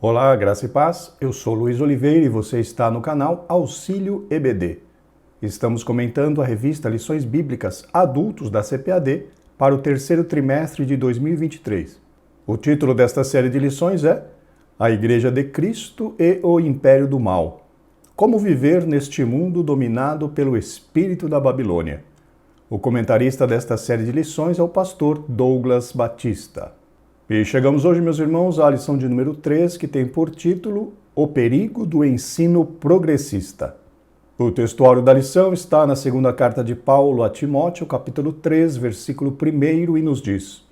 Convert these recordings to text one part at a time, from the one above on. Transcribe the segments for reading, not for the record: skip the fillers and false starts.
Olá, graça e paz. Eu sou Luiz Oliveira e você está no canal Auxílio EBD. Estamos comentando a revista Lições Bíblicas Adultos da CPAD para o terceiro trimestre de 2023. O título desta série de lições é A Igreja de Cristo e o Império do Mal. Como viver neste mundo dominado pelo espírito da Babilônia. O comentarista desta série de lições é o pastor Douglas Batista. E chegamos hoje, meus irmãos, à lição de número 3, que tem por título O Perigo do Ensino Progressista. O textuário da lição está na segunda carta de Paulo a Timóteo, capítulo 3, versículo 1, e nos diz: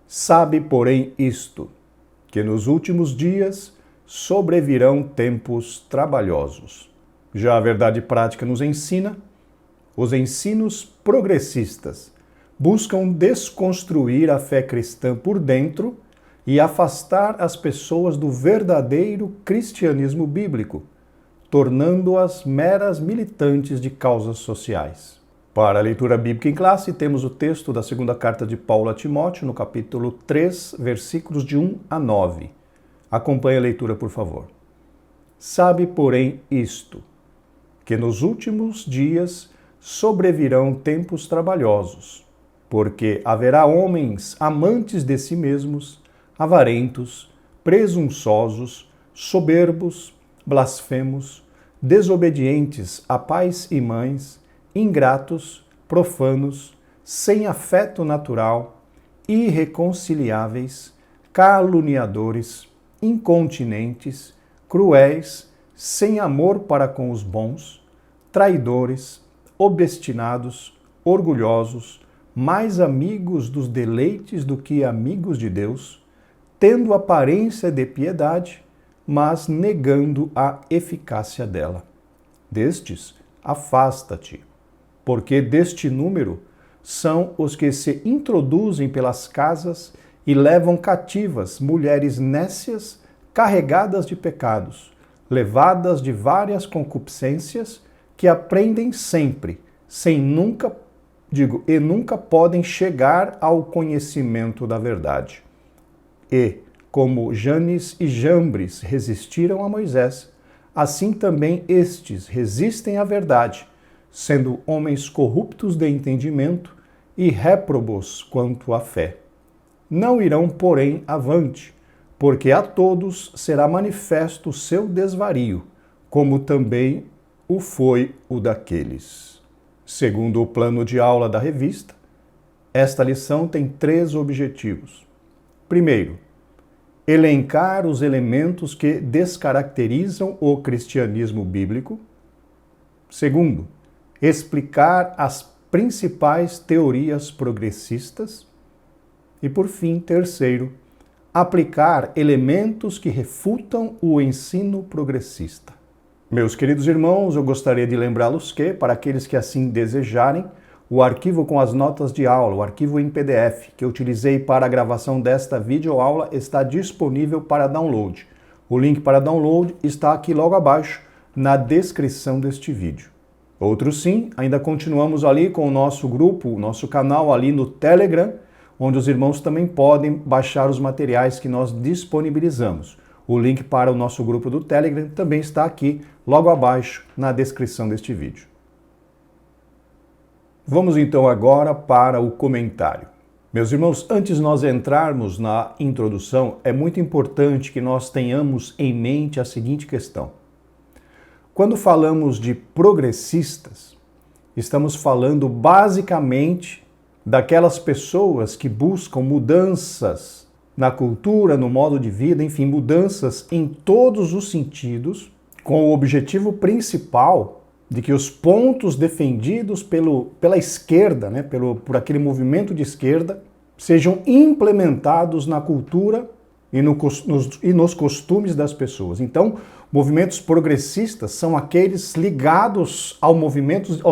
Sabe, porém, isto, que nos últimos dias sobrevirão tempos trabalhosos. Já a verdade prática nos ensina, os ensinos progressistas buscam desconstruir a fé cristã por dentro e afastar as pessoas do verdadeiro cristianismo bíblico, tornando-as meras militantes de causas sociais. Para a leitura bíblica em classe, temos o texto da segunda carta de Paulo a Timóteo, no capítulo 3, versículos de 1 a 9. Acompanhe a leitura, por favor. Sabe, porém, isto, que nos últimos dias sobrevirão tempos trabalhosos, porque haverá homens amantes de si mesmos, avarentos, presunçosos, soberbos, blasfemos, desobedientes a pais e mães, ingratos, profanos, sem afeto natural, irreconciliáveis, caluniadores, incontinentes, cruéis, sem amor para com os bons, traidores, obstinados, orgulhosos, mais amigos dos deleites do que amigos de Deus, tendo aparência de piedade, mas negando a eficácia dela. Destes, afasta-te, porque deste número são os que se introduzem pelas casas e levam cativas mulheres nécias, carregadas de pecados, levadas de várias concupiscências, que aprendem sempre, e nunca podem chegar ao conhecimento da verdade. E, como Janes e Jambres resistiram a Moisés, assim também estes resistem à verdade, sendo homens corruptos de entendimento e réprobos quanto à fé. Não irão, porém, avante, porque a todos será manifesto o seu desvario, como também o foi o daqueles. Segundo o plano de aula da revista, esta lição tem 3 objetivos. Primeiro, elencar os elementos que descaracterizam o cristianismo bíblico. Segundo, explicar as principais teorias progressistas. E, por fim, terceiro, aplicar elementos que refutam o ensino progressista. Meus queridos irmãos, eu gostaria de lembrá-los que, para aqueles que assim desejarem, o arquivo com as notas de aula, o arquivo em PDF, que eu utilizei para a gravação desta videoaula, está disponível para download. O link para download está aqui logo abaixo, na descrição deste vídeo. Outro sim, ainda continuamos ali com o nosso grupo, o nosso canal ali no Telegram, onde os irmãos também podem baixar os materiais que nós disponibilizamos. O link para o nosso grupo do Telegram também está aqui, logo abaixo, na descrição deste vídeo. Vamos então agora para o comentário. Meus irmãos, antes de nós entrarmos na introdução, é muito importante que nós tenhamos em mente a seguinte questão. Quando falamos de progressistas, estamos falando basicamente daquelas pessoas que buscam mudanças na cultura, no modo de vida, enfim, mudanças em todos os sentidos, com o objetivo principal de que os pontos defendidos pela esquerda, por aquele movimento de esquerda, sejam implementados na cultura e nos costumes das pessoas. Então, movimentos progressistas são aqueles ligados aos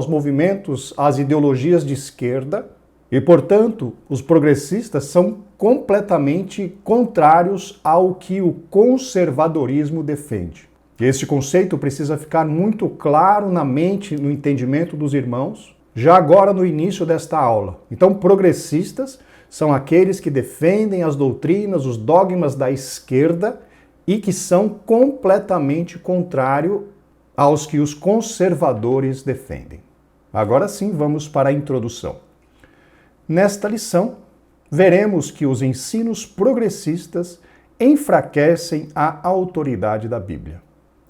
movimentos, às ideologias de esquerda, e, portanto, os progressistas são completamente contrários ao que o conservadorismo defende. Este conceito precisa ficar muito claro na mente, no entendimento dos irmãos, já agora no início desta aula. Então, progressistas são aqueles que defendem as doutrinas, os dogmas da esquerda e que são completamente contrários aos que os conservadores defendem. Agora sim, vamos para a introdução. Nesta lição, veremos que os ensinos progressistas enfraquecem a autoridade da Bíblia.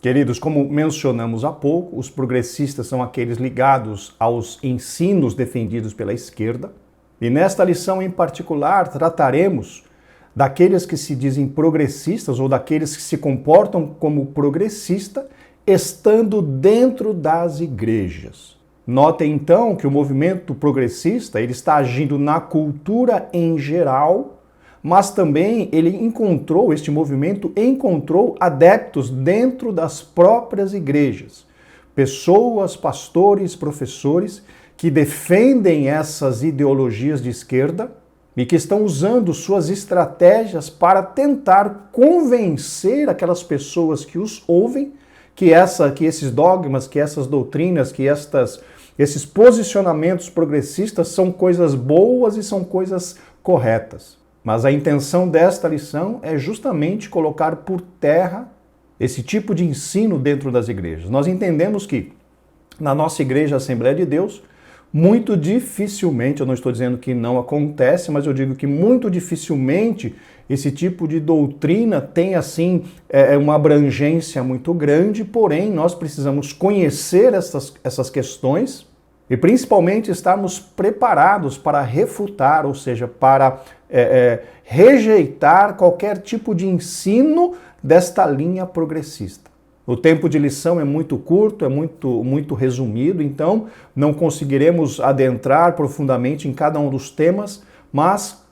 Queridos, como mencionamos há pouco, os progressistas são aqueles ligados aos ensinos defendidos pela esquerda. E nesta lição em particular, trataremos daqueles que se dizem progressistas ou daqueles que se comportam como progressista, estando dentro das igrejas. Notem então que o movimento progressista ele está agindo na cultura em geral, mas também este movimento encontrou adeptos dentro das próprias igrejas. Pessoas, pastores, professores que defendem essas ideologias de esquerda e que estão usando suas estratégias para tentar convencer aquelas pessoas que os ouvem que esses dogmas, que essas doutrinas, que esses posicionamentos progressistas são coisas boas e são coisas corretas. Mas a intenção desta lição é justamente colocar por terra esse tipo de ensino dentro das igrejas. Nós entendemos que na nossa igreja Assembleia de Deus, muito dificilmente, eu não estou dizendo que não acontece, mas eu digo que muito dificilmente esse tipo de doutrina tem assim uma abrangência muito grande, porém nós precisamos conhecer essas questões e principalmente estarmos preparados para refutar, ou seja, para rejeitar qualquer tipo de ensino desta linha progressista. O tempo de lição é muito curto, é muito resumido, então não conseguiremos adentrar profundamente em cada um dos temas, mas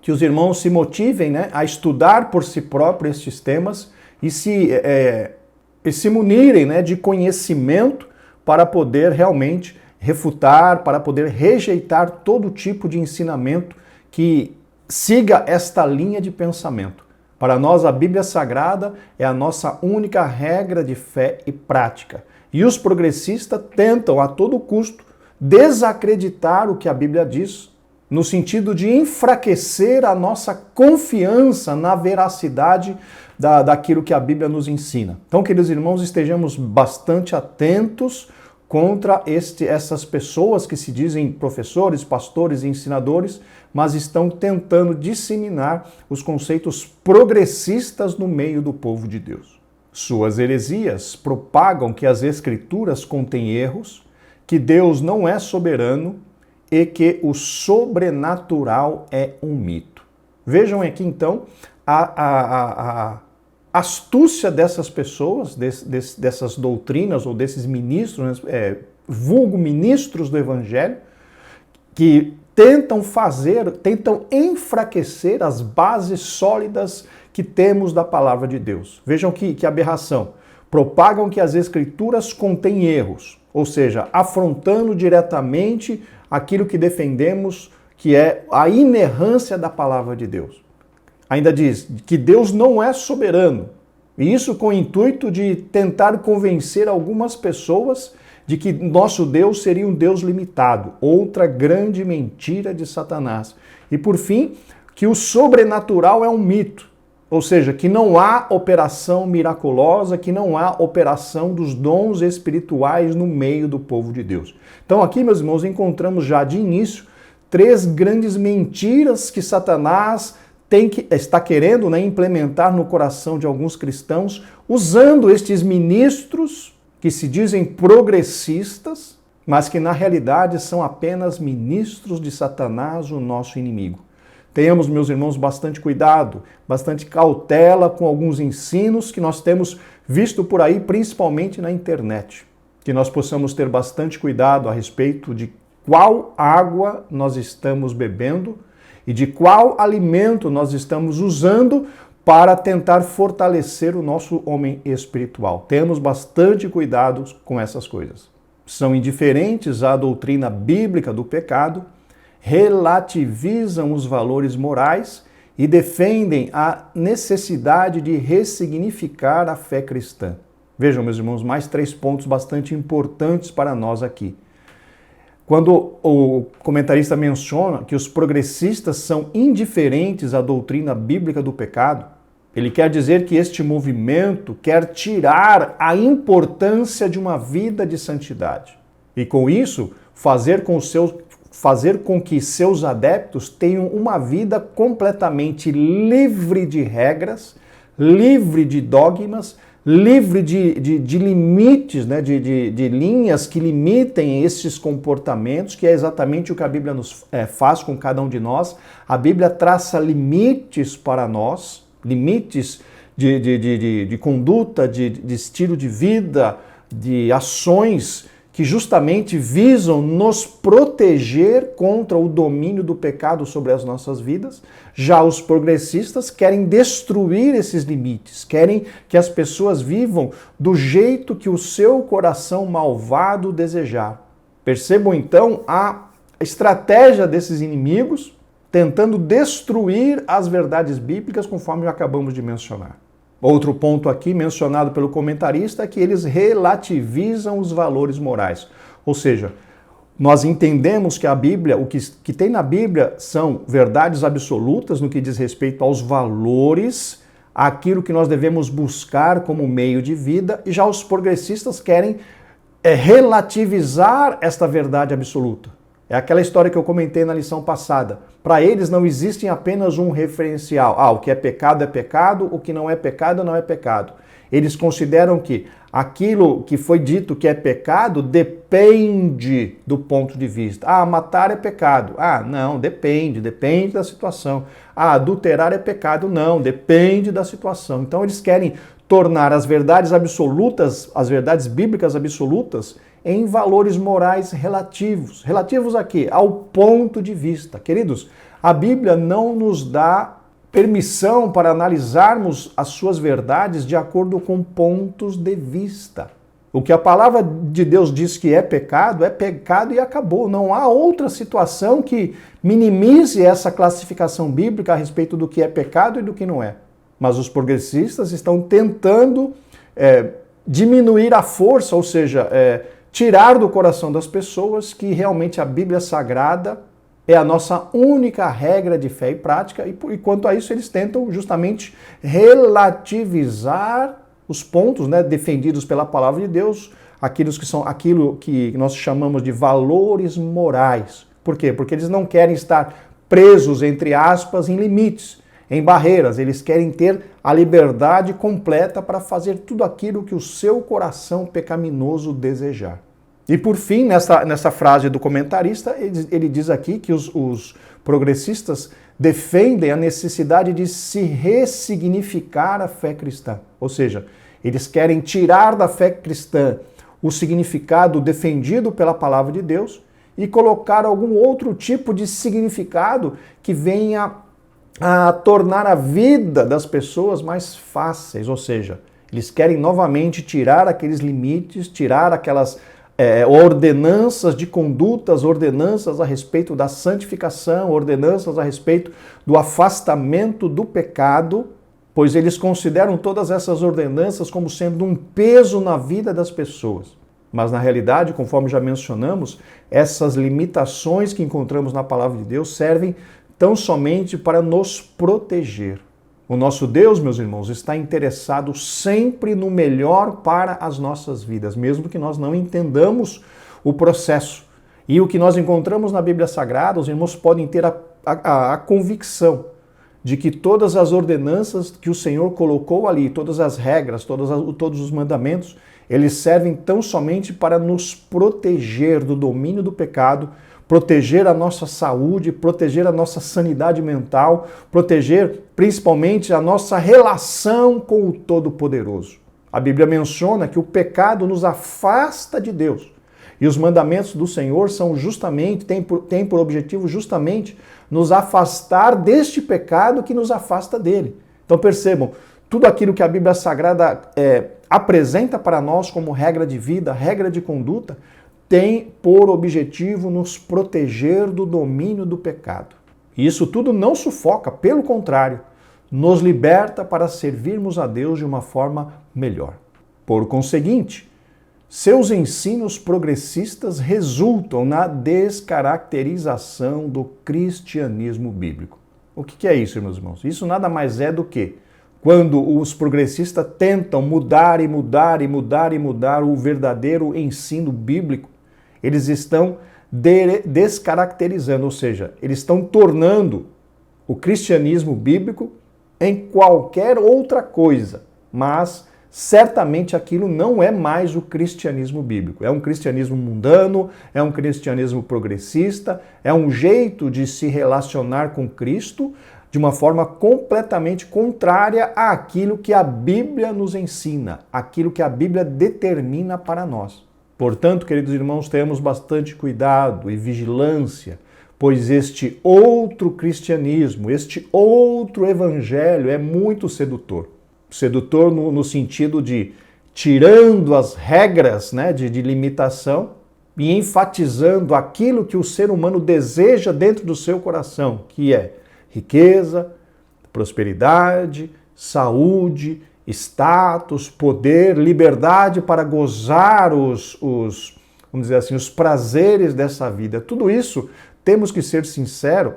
que os irmãos se motivem, a estudar por si próprios estes temas e se munirem, de conhecimento para poder realmente refutar, para poder rejeitar todo tipo de ensinamento que siga esta linha de pensamento. Para nós, a Bíblia Sagrada é a nossa única regra de fé e prática. E os progressistas tentam, a todo custo, desacreditar o que a Bíblia diz, no sentido de enfraquecer a nossa confiança na veracidade daquilo que a Bíblia nos ensina. Então, queridos irmãos, estejamos bastante atentos contra essas pessoas que se dizem professores, pastores e ensinadores, mas estão tentando disseminar os conceitos progressistas no meio do povo de Deus. Suas heresias propagam que as Escrituras contêm erros, que Deus não é soberano e que o sobrenatural é um mito. Vejam aqui então a astúcia dessas pessoas, dessas doutrinas ou desses ministros, vulgo ministros do Evangelho, que tentam enfraquecer as bases sólidas que temos da palavra de Deus. Vejam que aberração. Propagam que as Escrituras contêm erros, ou seja, afrontando diretamente aquilo que defendemos, que é a inerrância da palavra de Deus. Ainda diz que Deus não é soberano, e isso com o intuito de tentar convencer algumas pessoas de que nosso Deus seria um Deus limitado, outra grande mentira de Satanás. E por fim, que o sobrenatural é um mito, ou seja, que não há operação miraculosa, que não há operação dos dons espirituais no meio do povo de Deus. Então aqui, meus irmãos, encontramos já de início 3 grandes mentiras que Satanás está querendo implementar no coração de alguns cristãos, usando estes ministros que se dizem progressistas, mas que na realidade são apenas ministros de Satanás, o nosso inimigo. Tenhamos, meus irmãos, bastante cuidado, bastante cautela com alguns ensinos que nós temos visto por aí, principalmente na internet. Que nós possamos ter bastante cuidado a respeito de qual água nós estamos bebendo e de qual alimento nós estamos usando para tentar fortalecer o nosso homem espiritual. Temos bastante cuidado com essas coisas. São indiferentes à doutrina bíblica do pecado, relativizam os valores morais e defendem a necessidade de ressignificar a fé cristã. Vejam, meus irmãos, mais 3 pontos bastante importantes para nós aqui. Quando o comentarista menciona que os progressistas são indiferentes à doutrina bíblica do pecado, Ele quer dizer que este movimento quer tirar a importância de uma vida de santidade. E com isso, fazer com que seus adeptos tenham uma vida completamente livre de regras, livre de dogmas, livre de limites, né, de linhas que limitem esses comportamentos, que é exatamente o que a Bíblia faz com cada um de nós. A Bíblia traça limites para nós, limites de conduta, de estilo de vida, de ações que justamente visam nos proteger contra o domínio do pecado sobre as nossas vidas. Já os progressistas querem destruir esses limites, querem que as pessoas vivam do jeito que o seu coração malvado desejar. Percebam então a estratégia desses inimigos tentando destruir as verdades bíblicas, conforme acabamos de mencionar. Outro ponto aqui mencionado pelo comentarista é que eles relativizam os valores morais. Ou seja, nós entendemos que a Bíblia, o que tem na Bíblia são verdades absolutas no que diz respeito aos valores, aquilo que nós devemos buscar como meio de vida, e já os progressistas querem relativizar esta verdade absoluta. É aquela história que eu comentei na lição passada. Para eles não existe apenas um referencial. O que é pecado, o que não é pecado, não é pecado. Eles consideram que aquilo que foi dito que é pecado depende do ponto de vista. Matar é pecado. Não, depende da situação. Adulterar é pecado. Não, depende da situação. Então eles querem tornar as verdades absolutas, as verdades bíblicas absolutas, em valores morais relativos. Relativos a quê? Ao ponto de vista. Queridos, a Bíblia não nos dá permissão para analisarmos as suas verdades de acordo com pontos de vista. O que a palavra de Deus diz que é pecado e acabou. Não há outra situação que minimize essa classificação bíblica a respeito do que é pecado e do que não é. Mas os progressistas estão tentando diminuir a força, ou seja, tirar do coração das pessoas que realmente a Bíblia Sagrada é a nossa única regra de fé e prática, e quanto a isso eles tentam justamente relativizar os pontos, né, defendidos pela palavra de Deus, aquilo que nós chamamos de valores morais. Por quê? Porque eles não querem estar presos, entre aspas, em limites, em barreiras. Eles querem ter a liberdade completa para fazer tudo aquilo que o seu coração pecaminoso desejar. E por fim, nessa frase do comentarista, ele diz aqui que os progressistas defendem a necessidade de se ressignificar a fé cristã. Ou seja, eles querem tirar da fé cristã o significado defendido pela palavra de Deus e colocar algum outro tipo de significado que venha a tornar a vida das pessoas mais fáceis. Ou seja, eles querem novamente tirar aqueles limites, tirar aquelas ordenanças de condutas, ordenanças a respeito da santificação, ordenanças a respeito do afastamento do pecado, pois eles consideram todas essas ordenanças como sendo um peso na vida das pessoas. Mas na realidade, conforme já mencionamos, essas limitações que encontramos na palavra de Deus servem tão somente para nos proteger. O nosso Deus, meus irmãos, está interessado sempre no melhor para as nossas vidas, mesmo que nós não entendamos o processo. E o que nós encontramos na Bíblia Sagrada, os irmãos podem ter a convicção de que todas as ordenanças que o Senhor colocou ali, todas as regras, todos os mandamentos, eles servem tão somente para nos proteger do domínio do pecado, proteger a nossa saúde, proteger a nossa sanidade mental, proteger principalmente a nossa relação com o Todo-Poderoso. A Bíblia menciona que o pecado nos afasta de Deus. E os mandamentos do Senhor são justamente, têm por objetivo justamente nos afastar deste pecado que nos afasta dele. Então percebam, tudo aquilo que a Bíblia Sagrada apresenta para nós como regra de vida, regra de conduta, tem por objetivo nos proteger do domínio do pecado. E isso tudo não sufoca, pelo contrário, nos liberta para servirmos a Deus de uma forma melhor. Por conseguinte, seus ensinos progressistas resultam na descaracterização do cristianismo bíblico. O que é isso, meus irmãos? Isso nada mais é do que quando os progressistas tentam mudar o verdadeiro ensino bíblico, eles estão descaracterizando, ou seja, eles estão tornando o cristianismo bíblico em qualquer outra coisa, mas certamente aquilo não é mais o cristianismo bíblico. É um cristianismo mundano, é um cristianismo progressista, é um jeito de se relacionar com Cristo de uma forma completamente contrária àquilo que a Bíblia nos ensina, aquilo que a Bíblia determina para nós. Portanto, queridos irmãos, tenhamos bastante cuidado e vigilância, pois este outro cristianismo, este outro evangelho é muito sedutor. Sedutor no sentido de tirando as regras, né, de limitação e enfatizando aquilo que o ser humano deseja dentro do seu coração, que é riqueza, prosperidade, saúde, status, poder, liberdade para gozar vamos dizer assim, os prazeres dessa vida. Tudo isso, temos que ser sinceros,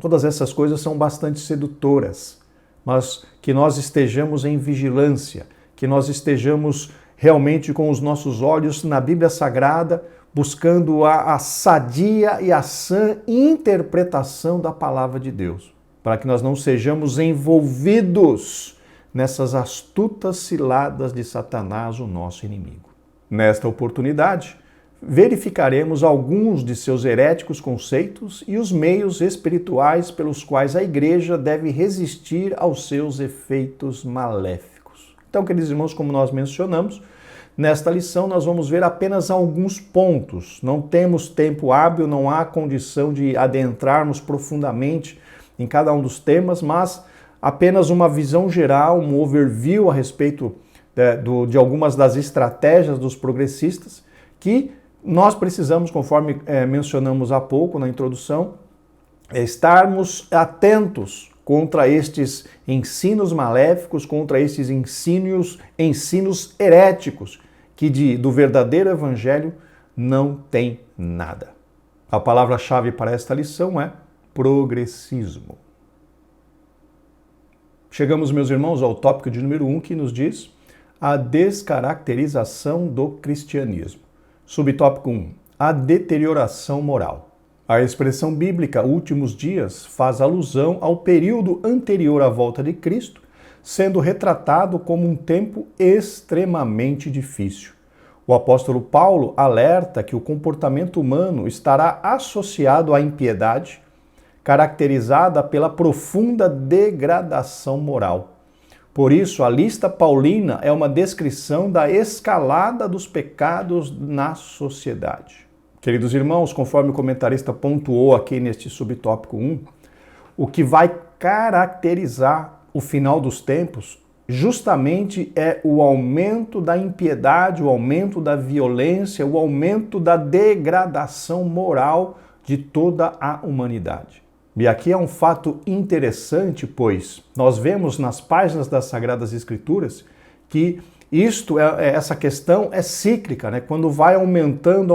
todas essas coisas são bastante sedutoras, mas que nós estejamos em vigilância, que nós estejamos realmente com os nossos olhos na Bíblia Sagrada, buscando a sadia e a sã interpretação da palavra de Deus, para que nós não sejamos envolvidos nessas astutas ciladas de Satanás, o nosso inimigo. Nesta oportunidade, verificaremos alguns de seus heréticos conceitos e os meios espirituais pelos quais a igreja deve resistir aos seus efeitos maléficos. Então, queridos irmãos, como nós mencionamos, nesta lição nós vamos ver apenas alguns pontos. Não temos tempo hábil, não há condição de adentrarmos profundamente em cada um dos temas, mas apenas uma visão geral, um overview a respeito de algumas das estratégias dos progressistas que nós precisamos, conforme mencionamos há pouco na introdução, estarmos atentos contra estes ensinos maléficos, contra estes ensinos heréticos, que do verdadeiro evangelho não tem nada. A palavra-chave para esta lição é progressismo. Chegamos, meus irmãos, ao tópico de número 1, que nos diz a descaracterização do cristianismo. Subtópico 1. A deterioração moral. A expressão bíblica últimos dias faz alusão ao período anterior à volta de Cristo, sendo retratado como um tempo extremamente difícil. O apóstolo Paulo alerta que o comportamento humano estará associado à impiedade, caracterizada pela profunda degradação moral. Por isso, a lista paulina é uma descrição da escalada dos pecados na sociedade. Queridos irmãos, conforme o comentarista pontuou aqui neste subtópico 1, o que vai caracterizar o final dos tempos justamente é o aumento da impiedade, o aumento da violência, o aumento da degradação moral de toda a humanidade. E aqui é um fato interessante, pois nós vemos nas páginas das Sagradas Escrituras que essa questão é cíclica, né? Quando vai aumentando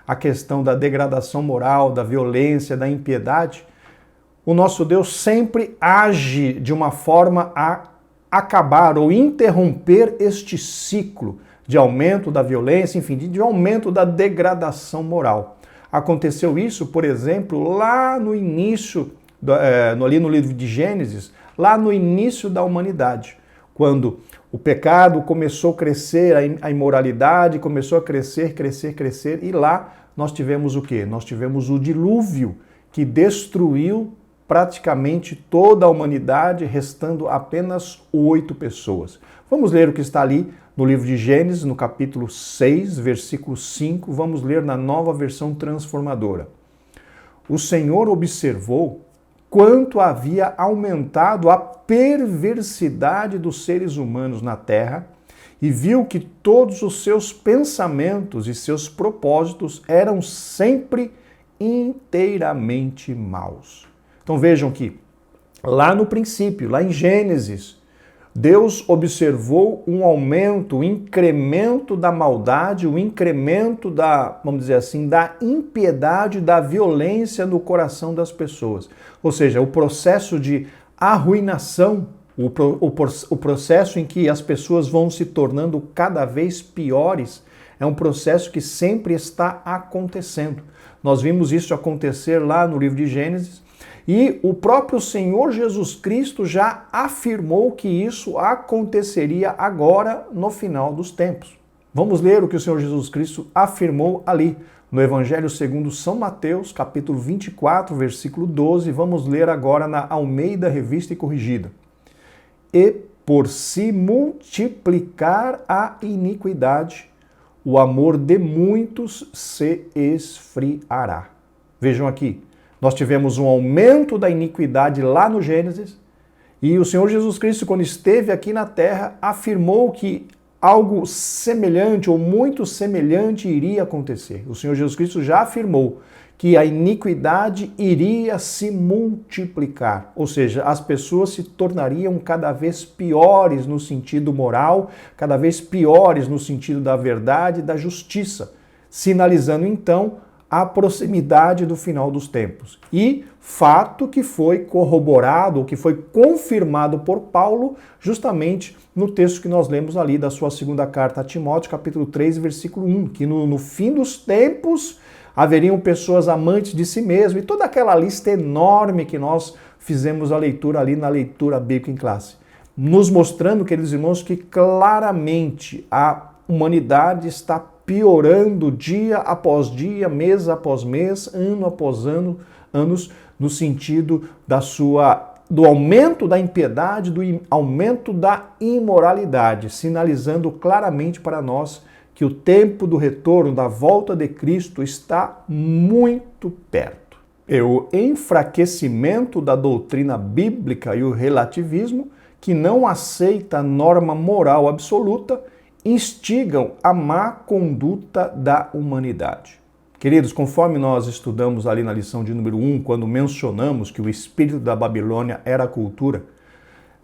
a questão da degradação moral, da violência, da impiedade, o nosso Deus sempre age de uma forma a acabar ou interromper este ciclo de aumento da violência, enfim, de aumento da degradação moral. Aconteceu isso, por exemplo, lá no início, ali no livro de Gênesis, lá no início da humanidade, quando o pecado começou a crescer, a imoralidade começou a crescer, e lá nós tivemos o quê? Nós tivemos o dilúvio, que destruiu praticamente toda a humanidade, restando apenas 8 pessoas. Vamos ler o que está ali no livro de Gênesis, no capítulo 6, versículo 5, vamos ler na Nova Versão Transformadora. O Senhor observou quanto havia aumentado a perversidade dos seres humanos na terra e viu que todos os seus pensamentos e seus propósitos eram sempre inteiramente maus. Então vejam que lá no princípio, lá em Gênesis, Deus observou um aumento, um incremento da maldade, um incremento vamos dizer assim, da impiedade, da violência no coração das pessoas. Ou seja, o processo de A arruinação, o processo em que as pessoas vão se tornando cada vez piores, é um processo que sempre está acontecendo. Nós vimos isso acontecer lá no livro de Gênesis e o próprio Senhor Jesus Cristo já afirmou que isso aconteceria agora no final dos tempos. Vamos ler o que o Senhor Jesus Cristo afirmou ali no Evangelho segundo São Mateus, capítulo 24, versículo 12. Vamos ler agora na Almeida Revista e Corrigida. E por se multiplicar a iniquidade, o amor de muitos se esfriará. Vejam aqui, nós tivemos um aumento da iniquidade lá no Gênesis e o Senhor Jesus Cristo, quando esteve aqui na terra, afirmou que algo semelhante ou muito semelhante iria acontecer. O Senhor Jesus Cristo já afirmou que a iniquidade iria se multiplicar, ou seja, as pessoas se tornariam cada vez piores no sentido moral, cada vez piores no sentido da verdade e da justiça, sinalizando então a proximidade do final dos tempos. E fato que foi corroborado, ou que foi confirmado por Paulo, justamente no texto que nós lemos ali da sua segunda carta a Timóteo, capítulo 3, versículo 1, que no fim dos tempos haveriam pessoas amantes de si mesmo, e toda aquela lista enorme que nós fizemos a leitura ali na leitura bíblica em classe, nos mostrando, queridos irmãos, que claramente a humanidade está piorando dia após dia, mês após mês, ano após ano, anos, no sentido do aumento da impiedade, do aumento da imoralidade, sinalizando claramente para nós que o tempo do retorno, da volta de Cristo está muito perto. E o enfraquecimento da doutrina bíblica e o relativismo, que não aceita a norma moral absoluta, instigam a má conduta da humanidade. Queridos, conforme nós estudamos ali na lição de número 1, quando mencionamos que o espírito da Babilônia era a cultura,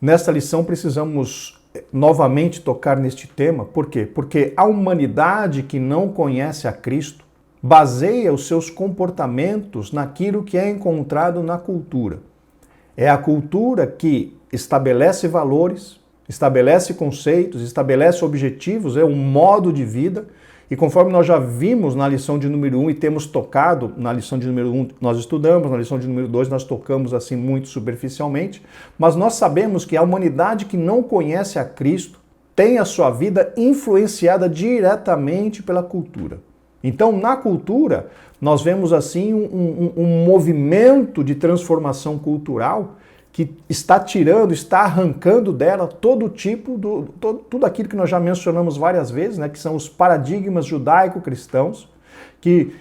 nesta lição precisamos novamente tocar neste tema. Por quê? Porque a humanidade que não conhece a Cristo baseia os seus comportamentos naquilo que é encontrado na cultura. É a cultura que estabelece valores, estabelece conceitos, estabelece objetivos, é um modo de vida. E conforme nós já vimos na lição de número 1 e temos tocado, na lição de número 1 nós estudamos, na lição de número 2 nós tocamos assim muito superficialmente, mas nós sabemos que a humanidade que não conhece a Cristo tem a sua vida influenciada diretamente pela cultura. Então, na cultura, nós vemos assim um movimento de transformação cultural que está tirando, está arrancando dela todo tipo, tudo aquilo que nós já mencionamos várias vezes, né, que são os paradigmas judaico-cristãos, que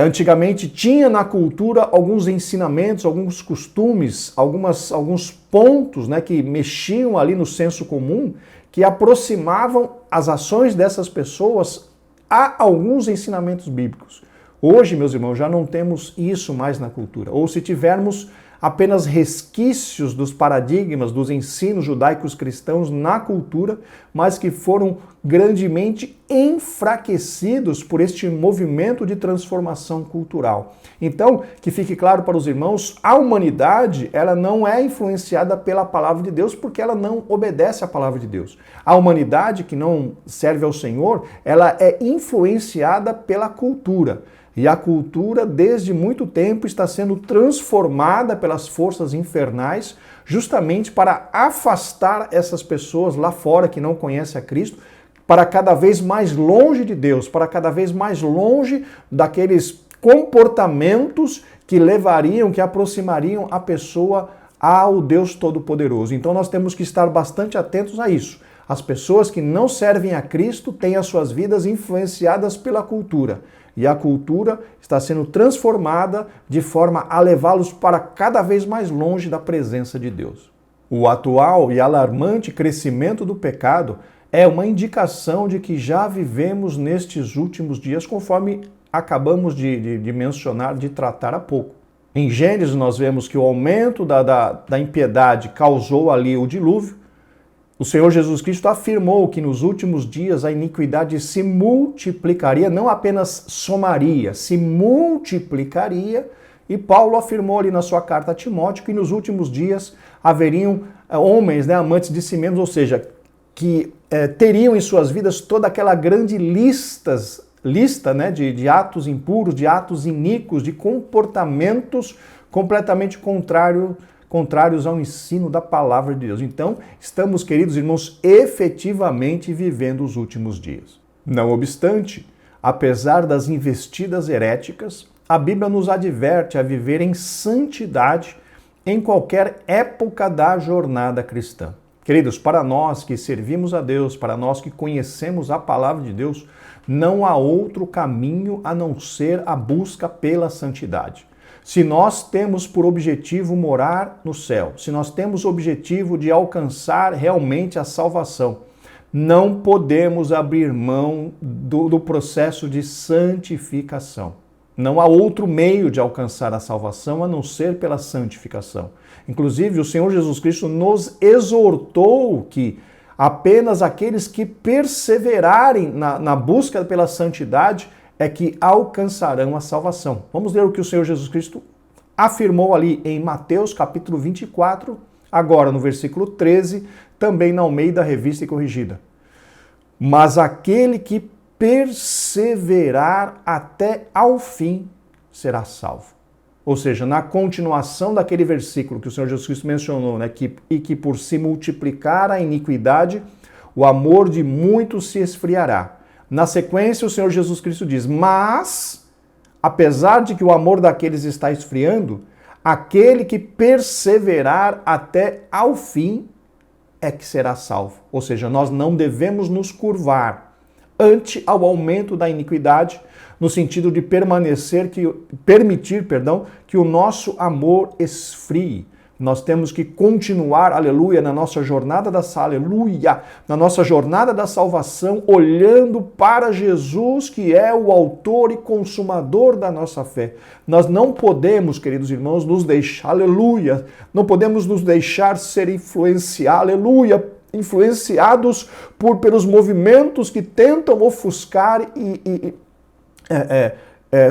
antigamente tinha na cultura alguns ensinamentos, alguns costumes, alguns pontos, né, que mexiam ali no senso comum, que aproximavam as ações dessas pessoas a alguns ensinamentos bíblicos. Hoje, meus irmãos, já não temos isso mais na cultura. Ou se tivermos apenas resquícios dos paradigmas, dos ensinos judaicos cristãos na cultura, mas que foram grandemente enfraquecidos por este movimento de transformação cultural. Então, que fique claro para os irmãos, a humanidade, ela não é influenciada pela palavra de Deus porque ela não obedece à palavra de Deus. A humanidade que não serve ao Senhor, ela é influenciada pela cultura. E a cultura, desde muito tempo, está sendo transformada pelas forças infernais, justamente para afastar essas pessoas lá fora que não conhecem a Cristo, para cada vez mais longe de Deus, para cada vez mais longe daqueles comportamentos que levariam, que aproximariam a pessoa ao Deus Todo-Poderoso. Então nós temos que estar bastante atentos a isso. As pessoas que não servem a Cristo têm as suas vidas influenciadas pela cultura. E a cultura está sendo transformada de forma a levá-los para cada vez mais longe da presença de Deus. O atual e alarmante crescimento do pecado é uma indicação de que já vivemos nestes últimos dias, conforme acabamos de mencionar, de tratar há pouco. Em Gênesis nós vemos que o aumento da impiedade causou ali o dilúvio. O Senhor Jesus Cristo afirmou que nos últimos dias a iniquidade se multiplicaria, não apenas somaria, se multiplicaria, E Paulo afirmou ali na sua carta a Timóteo que nos últimos dias haveriam homens, né, amantes de si mesmos, ou seja, que teriam em suas vidas toda aquela grande lista, né, de atos impuros, de atos iníquos, de comportamentos completamente contrários ao ensino da palavra de Deus. Então, estamos, queridos irmãos, efetivamente vivendo os últimos dias. Não obstante, apesar das investidas heréticas, a Bíblia nos adverte a viver em santidade em qualquer época da jornada cristã. Queridos, para nós que servimos a Deus, para nós que conhecemos a palavra de Deus, não há outro caminho a não ser a busca pela santidade. Se nós temos por objetivo morar no céu, se nós temos o objetivo de alcançar realmente a salvação, não podemos abrir mão do processo de santificação. Não há outro meio de alcançar a salvação a não ser pela santificação. Inclusive, o Senhor Jesus Cristo nos exortou que apenas aqueles que perseverarem na busca pela santidade é que alcançarão a salvação. Vamos ler o que o Senhor Jesus Cristo afirmou ali em Mateus capítulo 24, agora no versículo 13, também na Almeida Revista e Corrigida. Mas aquele que perseverar até ao fim será salvo. Ou seja, na continuação daquele versículo que o Senhor Jesus Cristo mencionou, né, que por se multiplicar a iniquidade, o amor de muitos se esfriará. Na sequência, o Senhor Jesus Cristo diz, mas, apesar de que o amor daqueles está esfriando, aquele que perseverar até ao fim é que será salvo. Ou seja, nós não devemos nos curvar ante ao aumento da iniquidade, no sentido de permitir que o nosso amor esfrie. Nós temos que continuar, aleluia, na nossa jornada na nossa jornada da salvação, olhando para Jesus, que é o autor e consumador da nossa fé. Nós não podemos, queridos irmãos, nos deixar, aleluia, não podemos nos deixar ser influenciados pelos movimentos que tentam ofuscar e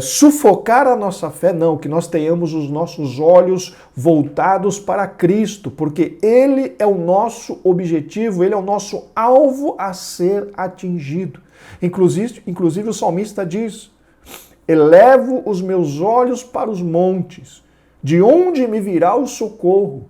sufocar a nossa fé, não, que nós tenhamos os nossos olhos voltados para Cristo, porque Ele é o nosso objetivo, Ele é o nosso alvo a ser atingido. Inclusive o salmista diz, elevo os meus olhos para os montes, de onde me virá o socorro?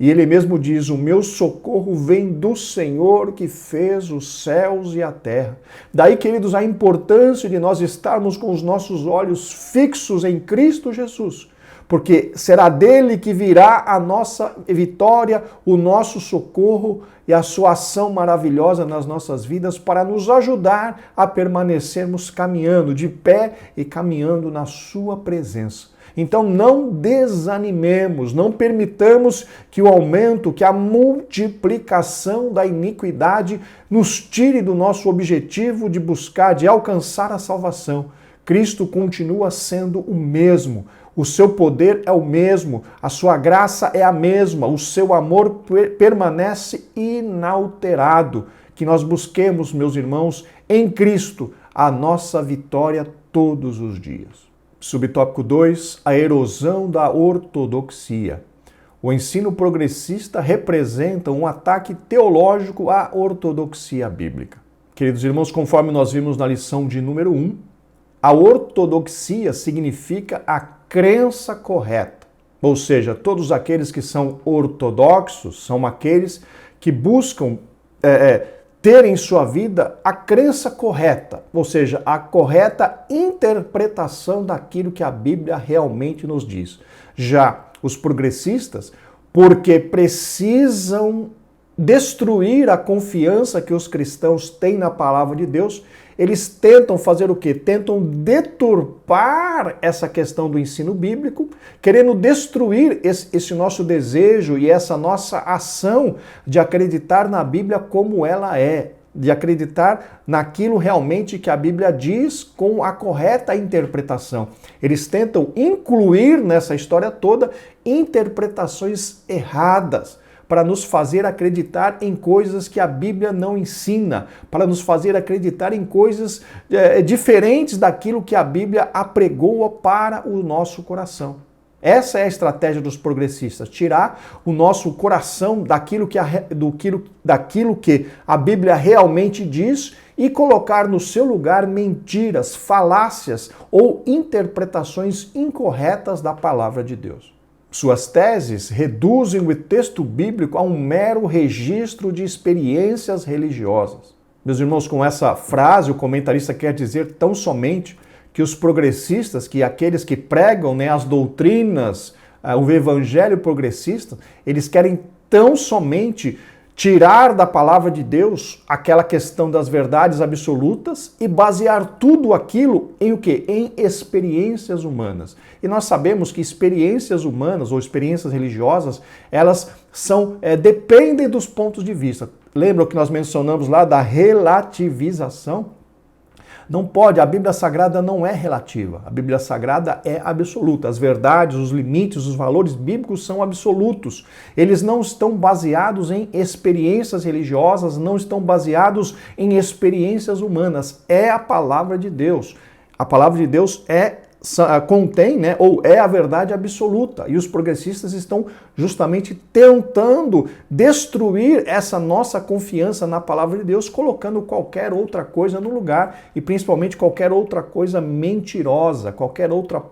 E ele mesmo diz, o meu socorro vem do Senhor que fez os céus e a terra. Daí, queridos, a importância de nós estarmos com os nossos olhos fixos em Cristo Jesus, porque será dele que virá a nossa vitória, o nosso socorro e a sua ação maravilhosa nas nossas vidas para nos ajudar a permanecermos caminhando de pé e caminhando na sua presença. Então não desanimemos, não permitamos que o aumento, que a multiplicação da iniquidade nos tire do nosso objetivo de buscar, de alcançar a salvação. Cristo continua sendo o mesmo, o seu poder é o mesmo, a sua graça é a mesma, o seu amor permanece inalterado. Que nós busquemos, meus irmãos, em Cristo, a nossa vitória todos os dias. Subtópico 2, a erosão da ortodoxia. O ensino progressista representa um ataque teológico à ortodoxia bíblica. Queridos irmãos, conforme nós vimos na lição de número 1, a ortodoxia significa a crença correta. Ou seja, todos aqueles que são ortodoxos são aqueles que buscam ter em sua vida a crença correta, ou seja, a correta interpretação daquilo que a Bíblia realmente nos diz. Já os progressistas, porque precisam destruir a confiança que os cristãos têm na palavra de Deus, eles tentam fazer o quê? Tentam deturpar essa questão do ensino bíblico, querendo destruir esse nosso desejo e essa nossa ação de acreditar na Bíblia como ela é, de acreditar naquilo realmente que a Bíblia diz com a correta interpretação. Eles tentam incluir nessa história toda interpretações erradas, para nos fazer acreditar em coisas que a Bíblia não ensina, para nos fazer acreditar em coisas diferentes daquilo que a Bíblia apregoa para o nosso coração. Essa é a estratégia dos progressistas, tirar o nosso coração daquilo que a Bíblia realmente diz e colocar no seu lugar mentiras, falácias ou interpretações incorretas da palavra de Deus. Suas teses reduzem o texto bíblico a um mero registro de experiências religiosas. Meus irmãos, com essa frase, o comentarista quer dizer tão somente que os progressistas, que aqueles que pregam as doutrinas, o evangelho progressista, eles querem tão somente tirar da palavra de Deus aquela questão das verdades absolutas e basear tudo aquilo em o quê? Em experiências humanas. E nós sabemos que experiências humanas ou experiências religiosas, elas dependem dos pontos de vista. Lembra que nós mencionamos lá da relativização? Não pode, a Bíblia Sagrada não é relativa, a Bíblia Sagrada é absoluta. As verdades, os limites, os valores bíblicos são absolutos. Eles não estão baseados em experiências religiosas, não estão baseados em experiências humanas. É a palavra de Deus. A palavra de Deus contém, ou é a verdade absoluta. E os progressistas estão justamente tentando destruir essa nossa confiança na palavra de Deus, colocando qualquer outra coisa no lugar e principalmente qualquer outra coisa mentirosa, qualquer outra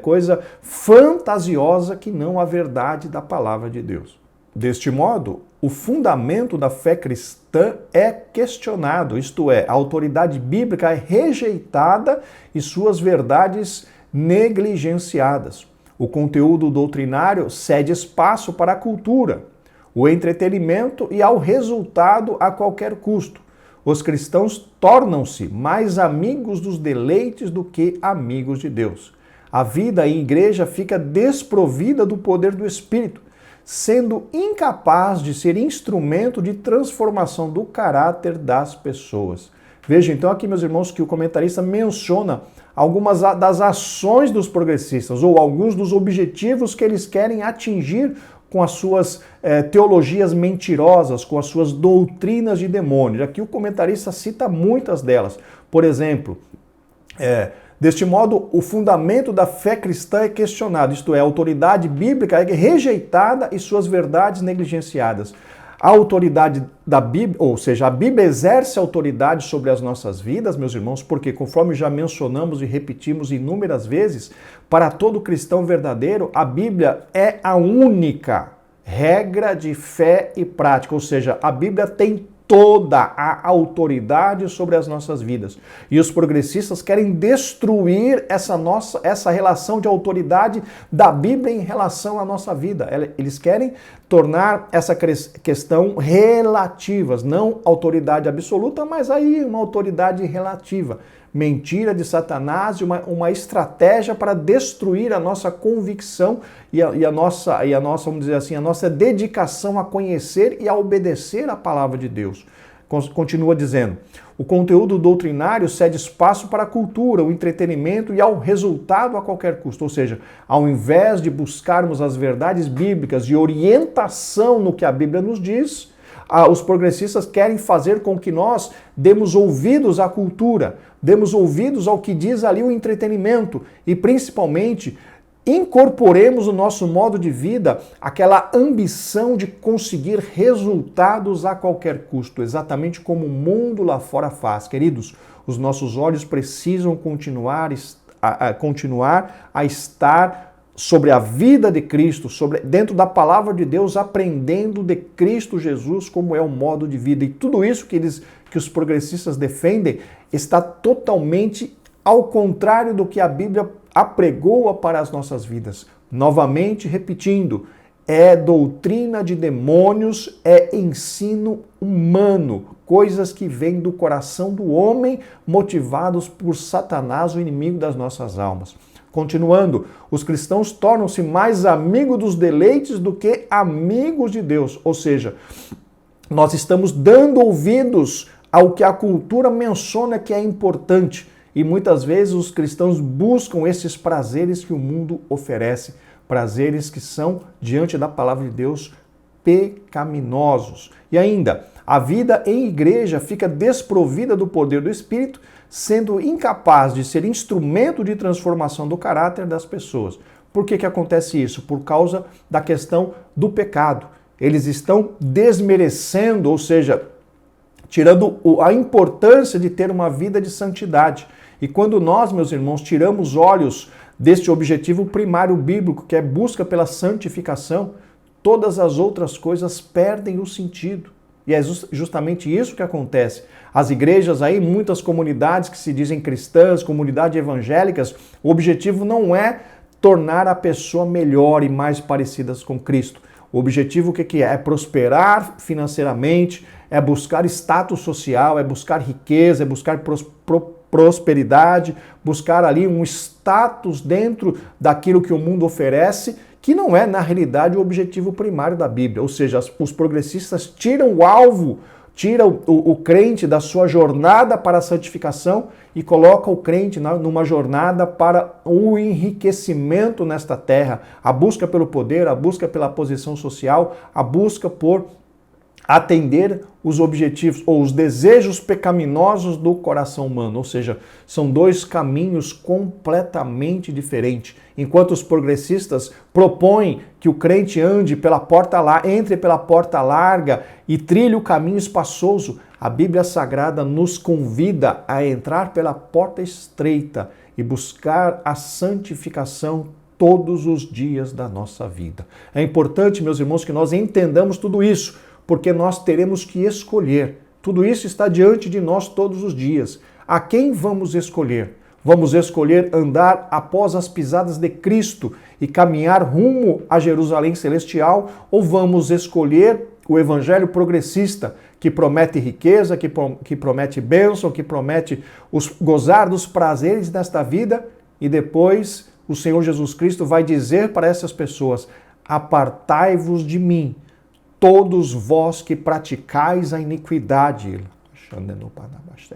coisa fantasiosa que não a verdade da palavra de Deus. Deste modo, o fundamento da fé cristã é questionado, isto é, a autoridade bíblica é rejeitada e suas verdades negligenciadas. O conteúdo doutrinário cede espaço para a cultura, o entretenimento e ao resultado a qualquer custo. Os cristãos tornam-se mais amigos dos deleites do que amigos de Deus. A vida em igreja fica desprovida do poder do Espírito, sendo incapaz de ser instrumento de transformação do caráter das pessoas. Veja então aqui, meus irmãos, que o comentarista menciona algumas das ações dos progressistas ou alguns dos objetivos que eles querem atingir com as suas teologias mentirosas, com as suas doutrinas de demônios. Aqui o comentarista cita muitas delas. Por exemplo, deste modo, o fundamento da fé cristã é questionado, isto é, a autoridade bíblica é rejeitada e suas verdades negligenciadas. A autoridade da Bíblia, ou seja, a Bíblia exerce autoridade sobre as nossas vidas, meus irmãos, porque conforme já mencionamos e repetimos inúmeras vezes, para todo cristão verdadeiro, a Bíblia é a única regra de fé e prática, ou seja, a Bíblia tem toda a autoridade sobre as nossas vidas. E os progressistas querem destruir essa relação de autoridade da Bíblia em relação à nossa vida. Eles querem tornar essa questão relativas, não autoridade absoluta, mas aí uma autoridade relativa. Mentira de Satanás e uma estratégia para destruir a nossa convicção e a nossa, vamos dizer assim, a nossa dedicação a conhecer e a obedecer a palavra de Deus. Continua dizendo, o conteúdo doutrinário cede espaço para a cultura, o entretenimento e ao resultado a qualquer custo. Ou seja, ao invés de buscarmos as verdades bíblicas e orientação no que a Bíblia nos diz, os progressistas querem fazer com que nós demos ouvidos à cultura, demos ouvidos ao que diz ali o entretenimento e principalmente incorporemos no nosso modo de vida aquela ambição de conseguir resultados a qualquer custo, exatamente como o mundo lá fora faz. Queridos, os nossos olhos precisam continuar a estar sobre a vida de Cristo, dentro da palavra de Deus, aprendendo de Cristo Jesus como é o modo de vida. E tudo isso que os progressistas defendem está totalmente ao contrário do que a Bíblia apregoa para as nossas vidas. Novamente repetindo, é doutrina de demônios, é ensino humano, coisas que vêm do coração do homem, motivados por Satanás, o inimigo das nossas almas. Continuando, os cristãos tornam-se mais amigos dos deleites do que amigos de Deus. Ou seja, nós estamos dando ouvidos ao que a cultura menciona que é importante. E muitas vezes os cristãos buscam esses prazeres que o mundo oferece. Prazeres que são, diante da palavra de Deus, pecaminosos. E ainda, a vida em igreja fica desprovida do poder do Espírito, sendo incapaz de ser instrumento de transformação do caráter das pessoas. Por que acontece isso? Por causa da questão do pecado. Eles estão desmerecendo, ou seja, tirando a importância de ter uma vida de santidade. E quando nós, meus irmãos, tiramos olhos deste objetivo primário bíblico, que é busca pela santificação, todas as outras coisas perdem o sentido. E é justamente isso que acontece. As igrejas aí, muitas comunidades que se dizem cristãs, comunidades evangélicas, o objetivo não é tornar a pessoa melhor e mais parecidas com Cristo. O objetivo o que é? É prosperar financeiramente, é buscar status social, é buscar riqueza, é buscar prosperidade, buscar ali um status dentro daquilo que o mundo oferece, que não é, na realidade, o objetivo primário da Bíblia. Ou seja, os progressistas tiram o alvo, tiram o crente da sua jornada para a santificação e colocam o crente numa jornada para o enriquecimento nesta terra, a busca pelo poder, a busca pela posição social, a busca por atender os objetivos ou os desejos pecaminosos do coração humano. Ou seja, são dois caminhos completamente diferentes. Enquanto os progressistas propõem que o crente entre pela porta larga e trilhe o caminho espaçoso, a Bíblia Sagrada nos convida a entrar pela porta estreita e buscar a santificação todos os dias da nossa vida. É importante, meus irmãos, que nós entendamos tudo isso, porque nós teremos que escolher. Tudo isso está diante de nós todos os dias. A quem vamos escolher? Vamos escolher andar após as pisadas de Cristo e caminhar rumo a Jerusalém Celestial, ou vamos escolher o evangelho progressista, que promete riqueza, que promete bênção, que promete gozar dos prazeres desta vida, e depois o Senhor Jesus Cristo vai dizer para essas pessoas: apartai-vos de mim, todos vós que praticais a iniquidade.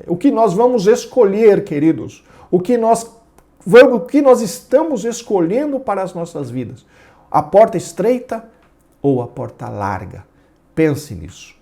O que nós vamos escolher, queridos? O que nós estamos escolhendo para as nossas vidas? A porta estreita ou a porta larga? Pense nisso.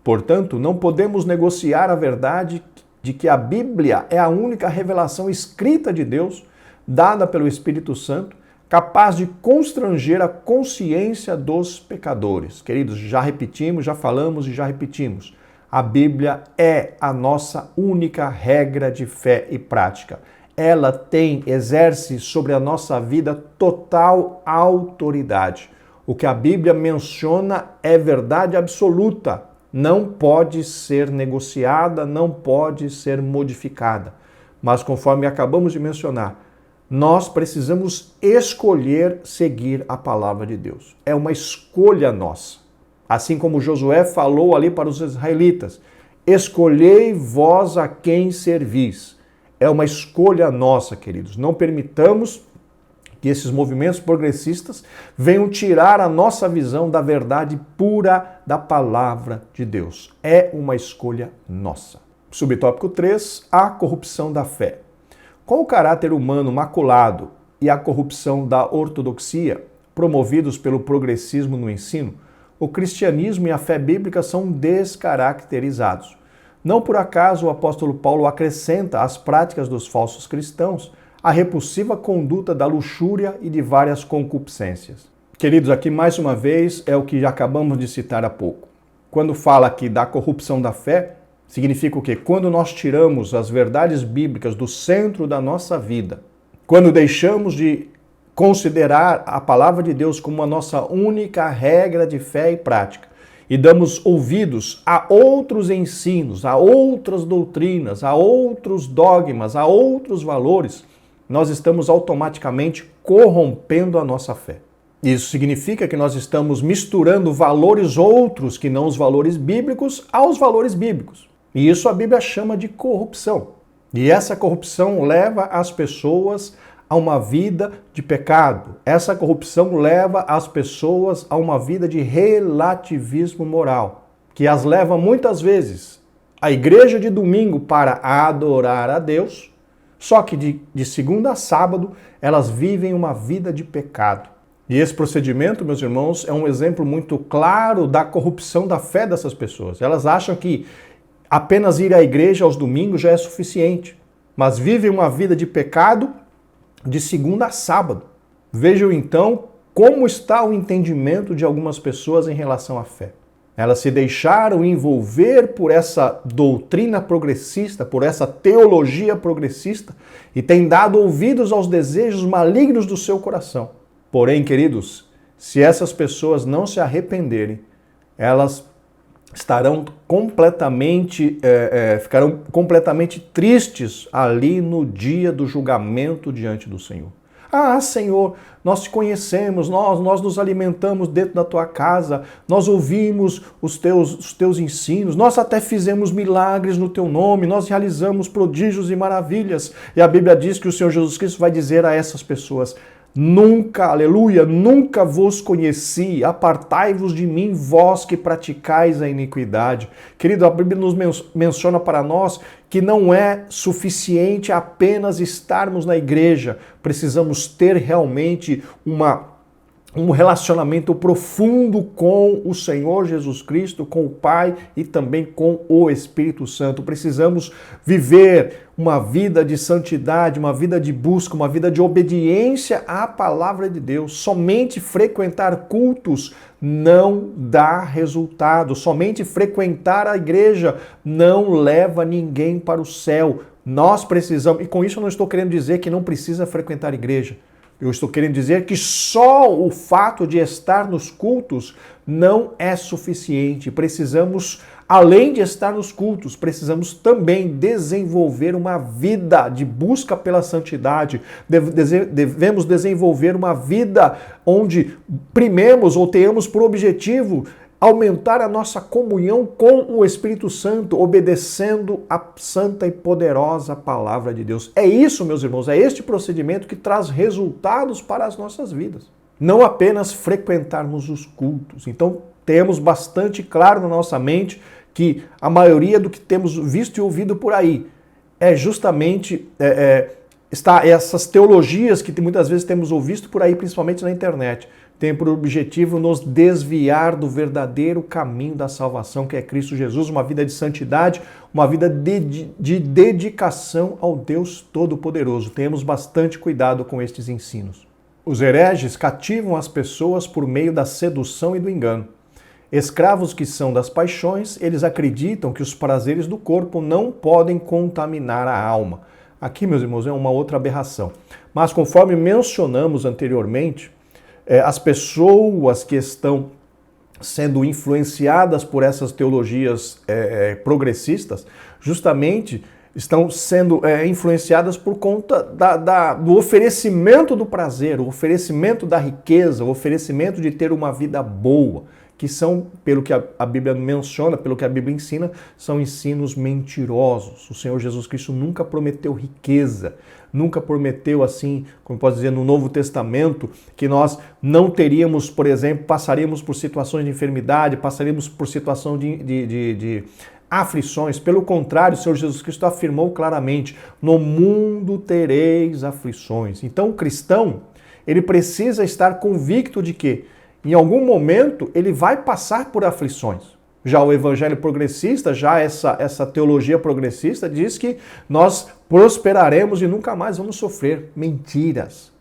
Portanto, não podemos negociar a verdade de que a Bíblia é a única revelação escrita de Deus, dada pelo Espírito Santo, capaz de constranger a consciência dos pecadores. Queridos, já repetimos, já falamos e já repetimos. A Bíblia é a nossa única regra de fé e prática. Ela exerce sobre a nossa vida total autoridade. O que a Bíblia menciona é verdade absoluta. Não pode ser negociada, não pode ser modificada. Mas conforme acabamos de mencionar, nós precisamos escolher seguir a palavra de Deus. É uma escolha nossa. Assim como Josué falou ali para os israelitas: escolhei vós a quem servis. É uma escolha nossa, queridos. Não permitamos que esses movimentos progressistas venham tirar a nossa visão da verdade pura da palavra de Deus. É uma escolha nossa. Subtópico 3, a corrupção da fé. Com o caráter humano maculado e a corrupção da ortodoxia, promovidos pelo progressismo no ensino, o cristianismo e a fé bíblica são descaracterizados. Não por acaso o apóstolo Paulo acrescenta às práticas dos falsos cristãos a repulsiva conduta da luxúria e de várias concupiscências. Queridos, aqui mais uma vez é o que já acabamos de citar há pouco. Quando fala aqui da corrupção da fé, significa o quê? Quando nós tiramos as verdades bíblicas do centro da nossa vida, quando deixamos de considerar a palavra de Deus como a nossa única regra de fé e prática, e damos ouvidos a outros ensinos, a outras doutrinas, a outros dogmas, a outros valores, nós estamos automaticamente corrompendo a nossa fé. Isso significa que nós estamos misturando valores outros que não os valores bíblicos aos valores bíblicos. E isso a Bíblia chama de corrupção. E essa corrupção leva as pessoas a uma vida de pecado. Essa corrupção leva as pessoas a uma vida de relativismo moral, que as leva muitas vezes à igreja de domingo para adorar a Deus, só que de segunda a sábado elas vivem uma vida de pecado. E esse procedimento, meus irmãos, é um exemplo muito claro da corrupção da fé dessas pessoas. Elas acham que apenas ir à igreja aos domingos já é suficiente, mas vivem uma vida de pecado de segunda a sábado. Vejam então como está o entendimento de algumas pessoas em relação à fé. Elas se deixaram envolver por essa doutrina progressista, por essa teologia progressista e têm dado ouvidos aos desejos malignos do seu coração. Porém, queridos, se essas pessoas não se arrependerem, elas ficarão completamente tristes ali no dia do julgamento diante do Senhor. Ah, Senhor, nós te conhecemos, nós nos alimentamos dentro da tua casa, nós ouvimos os teus ensinos, nós até fizemos milagres no teu nome, nós realizamos prodígios e maravilhas. E a Bíblia diz que o Senhor Jesus Cristo vai dizer a essas pessoas: nunca, aleluia, nunca vos conheci, apartai-vos de mim, vós que praticais a iniquidade. Querido, a Bíblia nos menciona para nós que não é suficiente apenas estarmos na igreja, precisamos ter realmente um relacionamento profundo com o Senhor Jesus Cristo, com o Pai e também com o Espírito Santo. Precisamos viver uma vida de santidade, uma vida de busca, uma vida de obediência à palavra de Deus. Somente frequentar cultos não dá resultado. Somente frequentar a igreja não leva ninguém para o céu. Nós precisamos, e com isso eu não estou querendo dizer que não precisa frequentar a igreja. Eu estou querendo dizer que só o fato de estar nos cultos não é suficiente. Precisamos, além de estar nos cultos, precisamos também desenvolver uma vida de busca pela santidade. Devemos desenvolver uma vida onde primemos ou tenhamos por objetivo aumentar a nossa comunhão com o Espírito Santo, obedecendo a santa e poderosa palavra de Deus. É isso, meus irmãos, é este procedimento que traz resultados para as nossas vidas. Não apenas frequentarmos os cultos. Então, temos bastante claro na nossa mente que a maioria do que temos visto e ouvido por aí é justamente essas teologias que muitas vezes temos ouvido por aí, principalmente na internet, tem por objetivo nos desviar do verdadeiro caminho da salvação, que é Cristo Jesus, uma vida de santidade, uma vida de dedicação ao Deus Todo-Poderoso. Tenhamos bastante cuidado com estes ensinos. Os hereges cativam as pessoas por meio da sedução e do engano. Escravos que são das paixões, eles acreditam que os prazeres do corpo não podem contaminar a alma. Aqui, meus irmãos, é uma outra aberração. Mas conforme mencionamos anteriormente, as pessoas que estão sendo influenciadas por essas teologias progressistas, justamente estão sendo influenciadas por conta do oferecimento do prazer, o oferecimento da riqueza, o oferecimento de ter uma vida boa, que são, pelo que a Bíblia menciona, pelo que a Bíblia ensina, são ensinos mentirosos. O Senhor Jesus Cristo nunca prometeu riqueza, nunca prometeu assim, como posso dizer, no Novo Testamento, que nós não teríamos, por exemplo, passaríamos por situações de enfermidade, passaríamos por situação de aflições. Pelo contrário, o Senhor Jesus Cristo afirmou claramente: no mundo tereis aflições. Então o cristão, ele precisa estar convicto de que em algum momento ele vai passar por aflições. Já o evangelho progressista, já essa teologia progressista diz que nós prosperaremos e nunca mais vamos sofrer. Mentiras.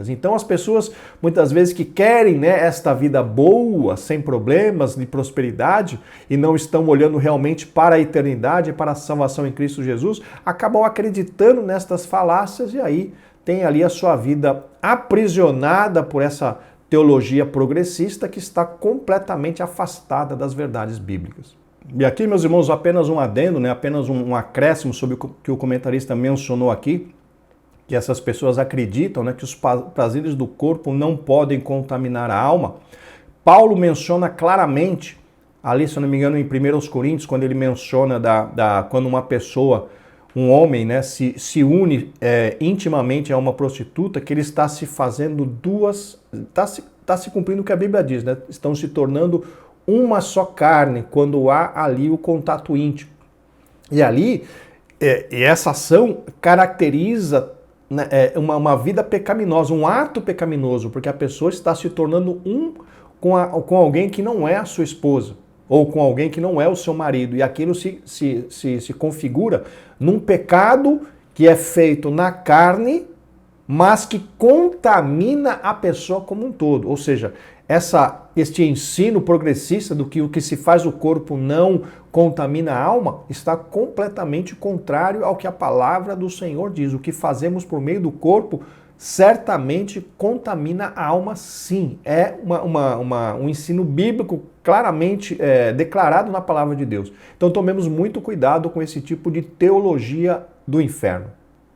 Então as pessoas muitas vezes que querem esta vida boa, sem problemas, de prosperidade, e não estão olhando realmente para a eternidade, para a salvação em Cristo Jesus, acabam acreditando nestas falácias e aí tem ali a sua vida aprisionada por essa teologia progressista que está completamente afastada das verdades bíblicas. E aqui, meus irmãos, apenas um adendo, apenas um acréscimo sobre o que o comentarista mencionou aqui, que essas pessoas acreditam que os prazeres do corpo não podem contaminar a alma. Paulo menciona claramente, ali, se eu não me engano, em 1 Coríntios, quando ele menciona quando uma pessoa, um homem, se une intimamente a uma prostituta, que ele está se fazendo está se cumprindo o que a Bíblia diz, estão se tornando uma só carne, quando há ali o contato íntimo. E ali, essa ação caracteriza uma vida pecaminosa, um ato pecaminoso, porque a pessoa está se tornando com alguém que não é a sua esposa, ou com alguém que não é o seu marido, e aquilo se configura num pecado que é feito na carne, mas que contamina a pessoa como um todo. Ou seja, este ensino progressista do que o que se faz o corpo não contamina a alma está completamente contrário ao que a palavra do Senhor diz. O que fazemos por meio do corpo certamente contamina a alma, sim. É um ensino bíblico claramente declarado na palavra de Deus. Então tomemos muito cuidado com esse tipo de teologia do inferno.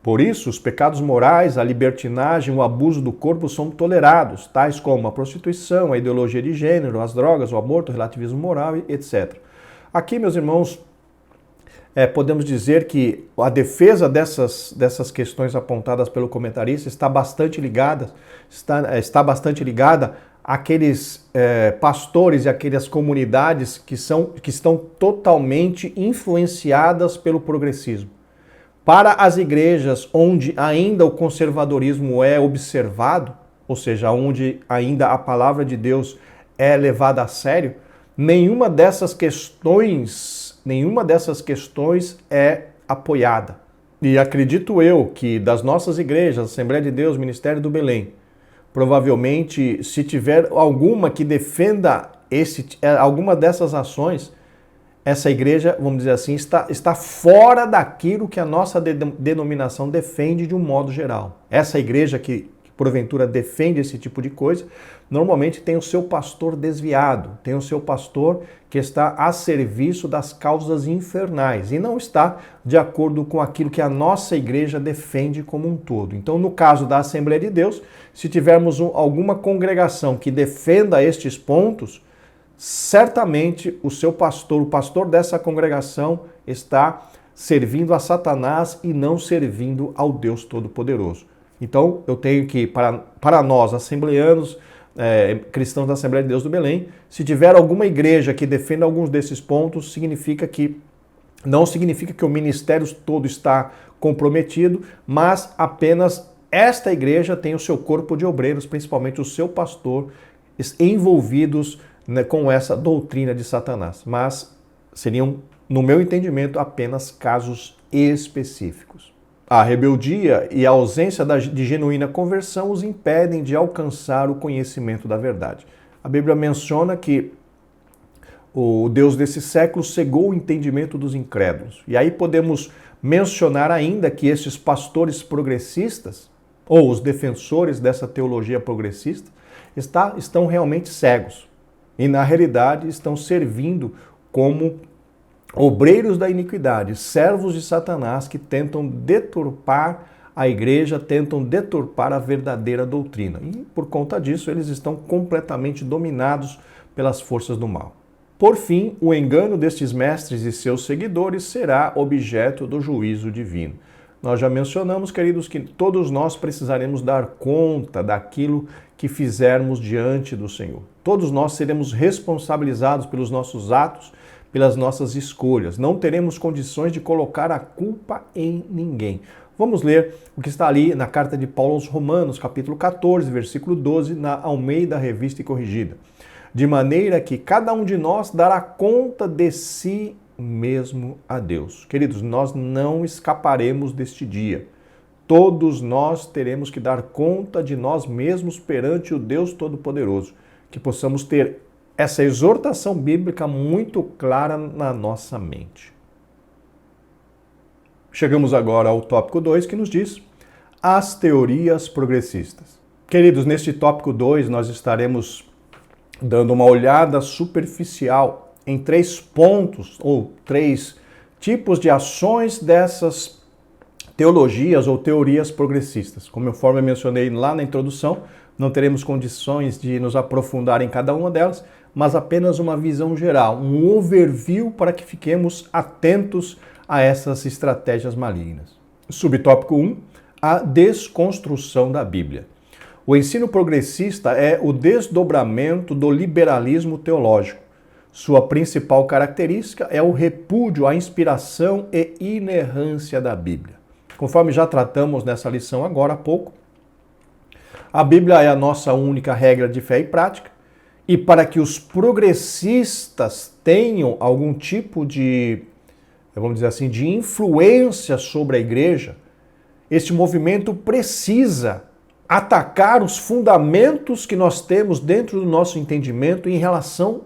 Por isso, os pecados morais, a libertinagem, o abuso do corpo são tolerados, tais como a prostituição, a ideologia de gênero, as drogas, o aborto, o relativismo moral, etc. Aqui, meus irmãos, podemos dizer que a defesa dessas questões apontadas pelo comentarista está bastante ligada àqueles pastores e àquelas comunidades que estão totalmente influenciadas pelo progressismo. Para as igrejas onde ainda o conservadorismo é observado, ou seja, onde ainda a palavra de Deus é levada a sério, nenhuma dessas questões é apoiada. E acredito eu que das nossas igrejas, Assembleia de Deus, Ministério do Belém, provavelmente, se tiver alguma que defenda alguma dessas ações, essa igreja, vamos dizer assim, está fora daquilo que a nossa denominação defende de um modo geral. Essa igreja que porventura defende esse tipo de coisa, normalmente tem o seu pastor desviado, tem o seu pastor que está a serviço das causas infernais e não está de acordo com aquilo que a nossa igreja defende como um todo. Então, no caso da Assembleia de Deus, se tivermos alguma congregação que defenda estes pontos, certamente o seu pastor, o pastor dessa congregação, está servindo a Satanás e não servindo ao Deus Todo-Poderoso. Então, eu tenho que, para nós, assembleanos, cristãos da Assembleia de Deus do Belém, se tiver alguma igreja que defenda alguns desses pontos, não significa que o ministério todo está comprometido, mas apenas esta igreja tem o seu corpo de obreiros, principalmente o seu pastor, envolvidos com essa doutrina de Satanás. Mas seriam, no meu entendimento, apenas casos específicos. A rebeldia e a ausência de genuína conversão os impedem de alcançar o conhecimento da verdade. A Bíblia menciona que o Deus desse século cegou o entendimento dos incrédulos. E aí podemos mencionar ainda que esses pastores progressistas, ou os defensores dessa teologia progressista, estão realmente cegos. E na realidade estão servindo como obreiros da iniquidade, servos de Satanás que tentam deturpar a igreja, tentam deturpar a verdadeira doutrina. E por conta disso eles estão completamente dominados pelas forças do mal. Por fim, o engano destes mestres e seus seguidores será objeto do juízo divino. Nós já mencionamos, queridos, que todos nós precisaremos dar conta daquilo que fizermos diante do Senhor. Todos nós seremos responsabilizados pelos nossos atos, pelas nossas escolhas. Não teremos condições de colocar a culpa em ninguém. Vamos ler o que está ali na carta de Paulo aos Romanos, capítulo 14, versículo 12, na Almeida Revista e Corrigida. De maneira que cada um de nós dará conta de si mesmo a Deus. Queridos, nós não escaparemos deste dia. Todos nós teremos que dar conta de nós mesmos perante o Deus Todo-Poderoso. Que possamos ter essa exortação bíblica muito clara na nossa mente. Chegamos agora ao tópico 2, que nos diz as teorias progressistas. Queridos, neste tópico 2 nós estaremos dando uma olhada superficial em 3 pontos ou 3 tipos de ações dessas teologias ou teorias progressistas. Conforme eu mencionei lá na introdução, não teremos condições de nos aprofundar em cada uma delas, mas apenas uma visão geral, um overview para que fiquemos atentos a essas estratégias malignas. Subtópico 1, a desconstrução da Bíblia. O ensino progressista é o desdobramento do liberalismo teológico. Sua principal característica é o repúdio à inspiração e inerrância da Bíblia. Conforme já tratamos nessa lição agora há pouco, a Bíblia é a nossa única regra de fé e prática, e para que os progressistas tenham algum tipo de, vamos dizer assim, de influência sobre a igreja, este movimento precisa atacar os fundamentos que nós temos dentro do nosso entendimento em relação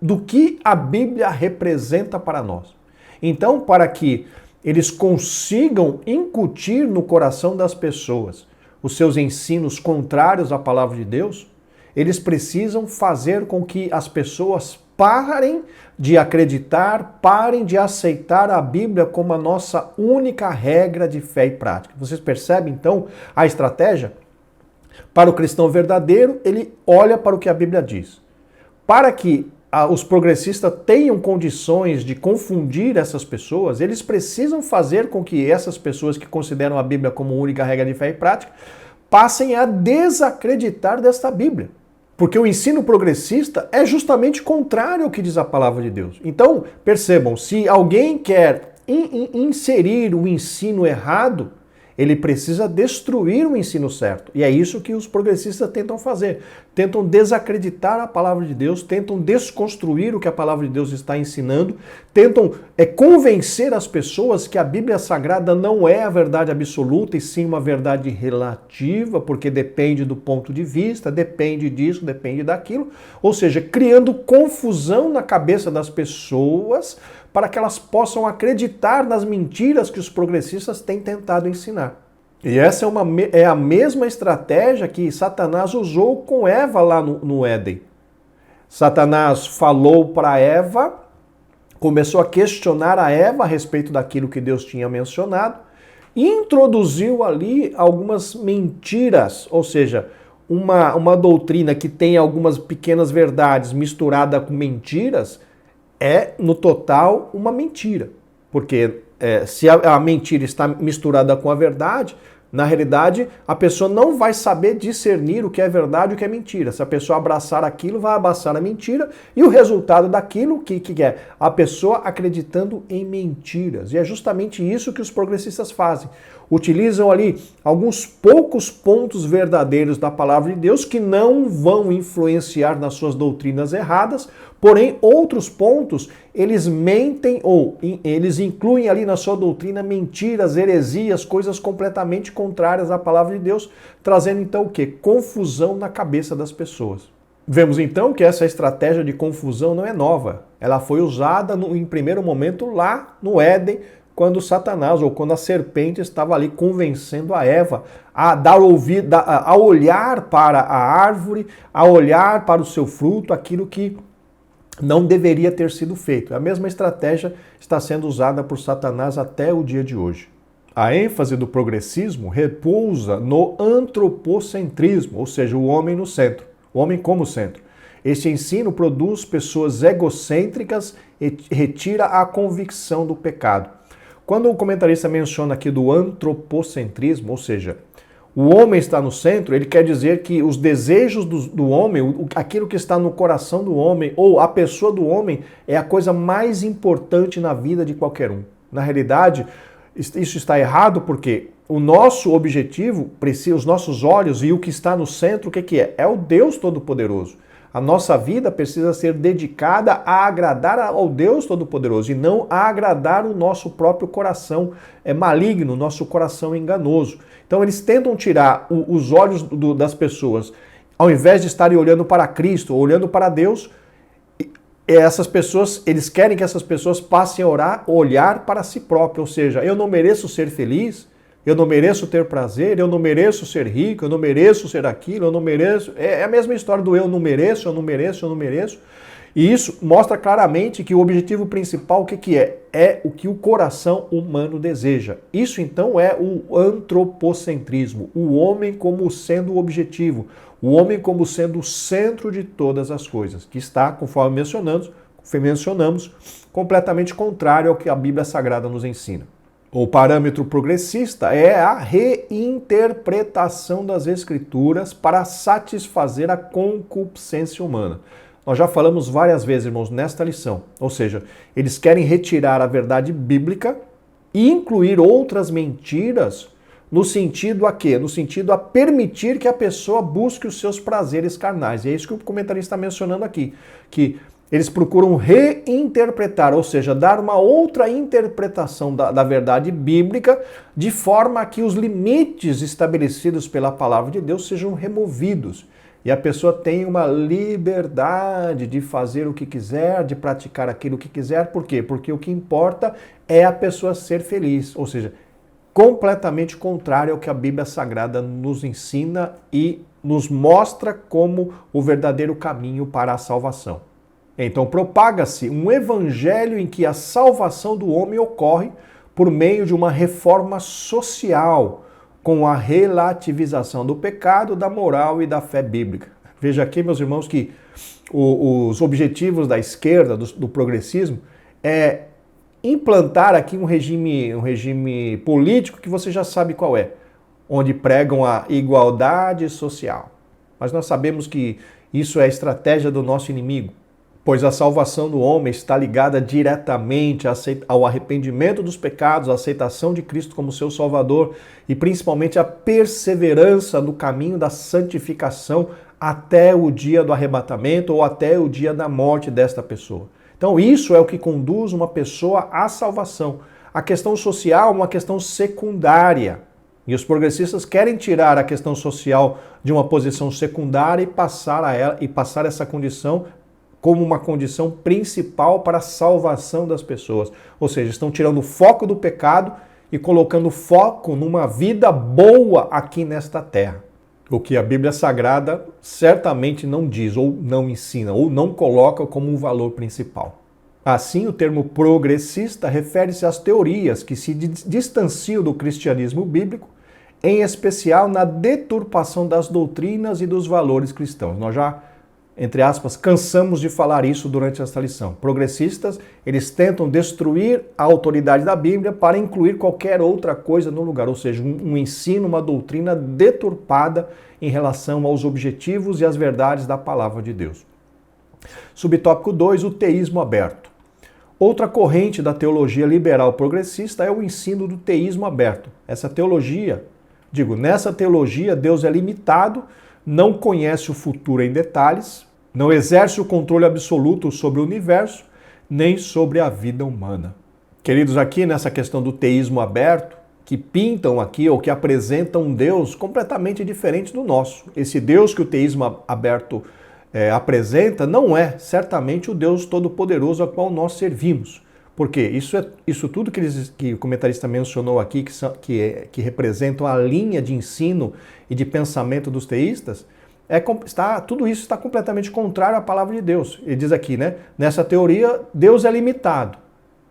do que a Bíblia representa para nós. Então, para que eles consigam incutir no coração das pessoas os seus ensinos contrários à palavra de Deus, eles precisam fazer com que as pessoas parem de acreditar, parem de aceitar a Bíblia como a nossa única regra de fé e prática. Vocês percebem, então, a estratégia? Para o cristão verdadeiro, ele olha para o que a Bíblia diz. Para que os progressistas tenham condições de confundir essas pessoas, eles precisam fazer com que essas pessoas que consideram a Bíblia como única regra de fé e prática passem a desacreditar desta Bíblia. Porque o ensino progressista é justamente contrário ao que diz a palavra de Deus. Então, percebam, se alguém quer inserir o ensino errado, ele precisa destruir o ensino certo. E é isso que os progressistas tentam fazer. Tentam desacreditar a palavra de Deus, tentam desconstruir o que a palavra de Deus está ensinando, tentam convencer as pessoas que a Bíblia Sagrada não é a verdade absoluta, e sim uma verdade relativa, porque depende do ponto de vista, depende disso, depende daquilo. Ou seja, criando confusão na cabeça das pessoas para que elas possam acreditar nas mentiras que os progressistas têm tentado ensinar. E essa é a mesma estratégia que Satanás usou com Eva lá no Éden. Satanás falou para Eva, começou a questionar a Eva a respeito daquilo que Deus tinha mencionado, e introduziu ali algumas mentiras, ou seja, uma doutrina que tem algumas pequenas verdades misturada com mentiras, é, no total, uma mentira. Porque se a mentira está misturada com a verdade, na realidade, a pessoa não vai saber discernir o que é verdade e o que é mentira. Se a pessoa abraçar aquilo, vai abraçar a mentira, e o resultado daquilo, que é? A pessoa acreditando em mentiras. E é justamente isso que os progressistas fazem. Utilizam ali alguns poucos pontos verdadeiros da palavra de Deus que não vão influenciar nas suas doutrinas erradas, porém outros pontos eles mentem ou eles incluem ali na sua doutrina mentiras, heresias, coisas completamente contrárias à palavra de Deus, trazendo então o quê? Confusão na cabeça das pessoas. Vemos então que essa estratégia de confusão não é nova. Ela foi usada em primeiro momento lá no Éden, quando Satanás, ou quando a serpente estava ali convencendo a Eva a dar ouvido, a olhar para a árvore, a olhar para o seu fruto, aquilo que não deveria ter sido feito. A mesma estratégia está sendo usada por Satanás até o dia de hoje. A ênfase do progressismo repousa no antropocentrismo, ou seja, o homem no centro, o homem como centro. Este ensino produz pessoas egocêntricas e retira a convicção do pecado. Quando o comentarista menciona aqui do antropocentrismo, ou seja, o homem está no centro, ele quer dizer que os desejos do homem, aquilo que está no coração do homem, ou a pessoa do homem, é a coisa mais importante na vida de qualquer um. Na realidade, isso está errado porque o nosso objetivo, os nossos olhos e o que está no centro, o que é? É o Deus Todo-Poderoso. A nossa vida precisa ser dedicada a agradar ao Deus Todo-Poderoso e não a agradar o nosso próprio coração maligno, nosso coração enganoso. Então eles tentam tirar os olhos das pessoas, ao invés de estarem olhando para Cristo, olhando para Deus, essas pessoas, eles querem que essas pessoas passem a olhar para si próprias, ou seja, eu não mereço ser feliz, eu não mereço ter prazer, eu não mereço ser rico, eu não mereço ser aquilo, eu não mereço... É a mesma história do eu não mereço, eu não mereço, eu não mereço. E isso mostra claramente que o objetivo principal, o que é? É o que o coração humano deseja. Isso então é o antropocentrismo, o homem como sendo o objetivo, o homem como sendo o centro de todas as coisas, que está, conforme mencionamos, completamente contrário ao que a Bíblia Sagrada nos ensina. O parâmetro progressista é a reinterpretação das Escrituras para satisfazer a concupiscência humana. Nós já falamos várias vezes, irmãos, nesta lição. Ou seja, eles querem retirar a verdade bíblica e incluir outras mentiras no sentido a quê? No sentido a permitir que a pessoa busque os seus prazeres carnais. E é isso que o comentarista está mencionando aqui, que Eles procuram reinterpretar, ou seja, dar uma outra interpretação da verdade bíblica, de forma que os limites estabelecidos pela palavra de Deus sejam removidos. E a pessoa tem uma liberdade de fazer o que quiser, de praticar aquilo que quiser. Por quê? Porque o que importa é a pessoa ser feliz. Ou seja, completamente contrário ao que a Bíblia Sagrada nos ensina e nos mostra como o verdadeiro caminho para a salvação. Então propaga-se um evangelho em que a salvação do homem ocorre por meio de uma reforma social, com a relativização do pecado, da moral e da fé bíblica. Veja aqui, meus irmãos, que os objetivos da esquerda, do progressismo, é implantar aqui um regime político que você já sabe qual é, onde pregam a igualdade social. Mas nós sabemos que isso é a estratégia do nosso inimigo, pois a salvação do homem está ligada diretamente ao arrependimento dos pecados, à aceitação de Cristo como seu Salvador e principalmente à perseverança no caminho da santificação até o dia do arrebatamento ou até o dia da morte desta pessoa. Então isso é o que conduz uma pessoa à salvação. A questão social é uma questão secundária. E os progressistas querem tirar a questão social de uma posição secundária e passar essa condição como uma condição principal para a salvação das pessoas. Ou seja, estão tirando o foco do pecado e colocando foco numa vida boa aqui nesta terra. O que a Bíblia Sagrada certamente não diz, ou não ensina, ou não coloca como um valor principal. Assim, o termo progressista refere-se às teorias que se distanciam do cristianismo bíblico, em especial na deturpação das doutrinas e dos valores cristãos. Nós já, entre aspas, cansamos de falar isso durante esta lição. Progressistas, eles tentam destruir a autoridade da Bíblia para incluir qualquer outra coisa no lugar, ou seja, um ensino, uma doutrina deturpada em relação aos objetivos e às verdades da palavra de Deus. Subtópico 2, o teísmo aberto. Outra corrente da teologia liberal progressista é o ensino do teísmo aberto. Nessa teologia, Deus é limitado, não conhece o futuro em detalhes, não exerce o controle absoluto sobre o universo, nem sobre a vida humana. Queridos, aqui nessa questão do teísmo aberto, que pintam aqui ou que apresentam um Deus completamente diferente do nosso. Esse Deus que o teísmo aberto apresenta não é certamente o Deus Todo-Poderoso a qual nós servimos. Porque isso tudo que o comentarista mencionou aqui, que representam a linha de ensino e de pensamento dos teístas, tudo isso está completamente contrário à palavra de Deus. Ele diz aqui, né? Nessa teoria, Deus é limitado,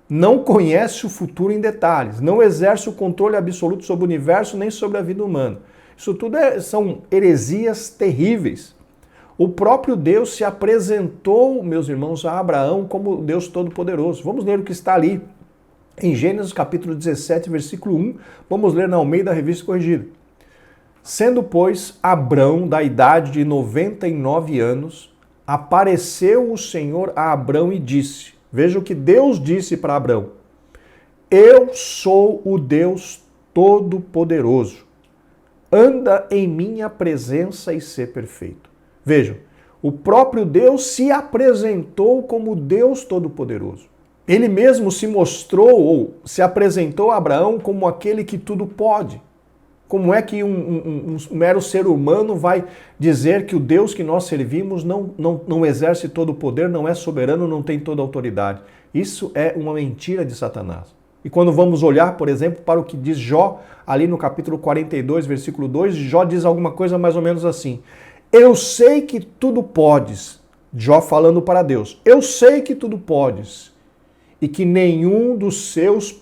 não conhece o futuro em detalhes, não exerce o controle absoluto sobre o universo nem sobre a vida humana. Isso tudo são heresias terríveis. O próprio Deus se apresentou, meus irmãos, a Abraão como Deus Todo-Poderoso. Vamos ler o que está ali em Gênesis capítulo 17, versículo 1. Vamos ler na Almeida Revista Corrigida. Sendo, pois, Abrão da idade de 99 anos, apareceu o Senhor a Abrão e disse, veja o que Deus disse para Abrão, eu sou o Deus Todo-Poderoso, anda em minha presença e sê perfeito. Vejam, o próprio Deus se apresentou como Deus Todo-Poderoso. Ele mesmo se mostrou ou se apresentou a Abraão como aquele que tudo pode. Como é que um mero ser humano vai dizer que o Deus que nós servimos não exerce todo o poder, não é soberano, não tem toda a autoridade? Isso é uma mentira de Satanás. E quando vamos olhar, por exemplo, para o que diz Jó, ali no capítulo 42, versículo 2, Jó diz alguma coisa mais ou menos assim. Eu sei que tudo podes, Jó falando para Deus, eu sei que tudo podes, e que nenhum dos seus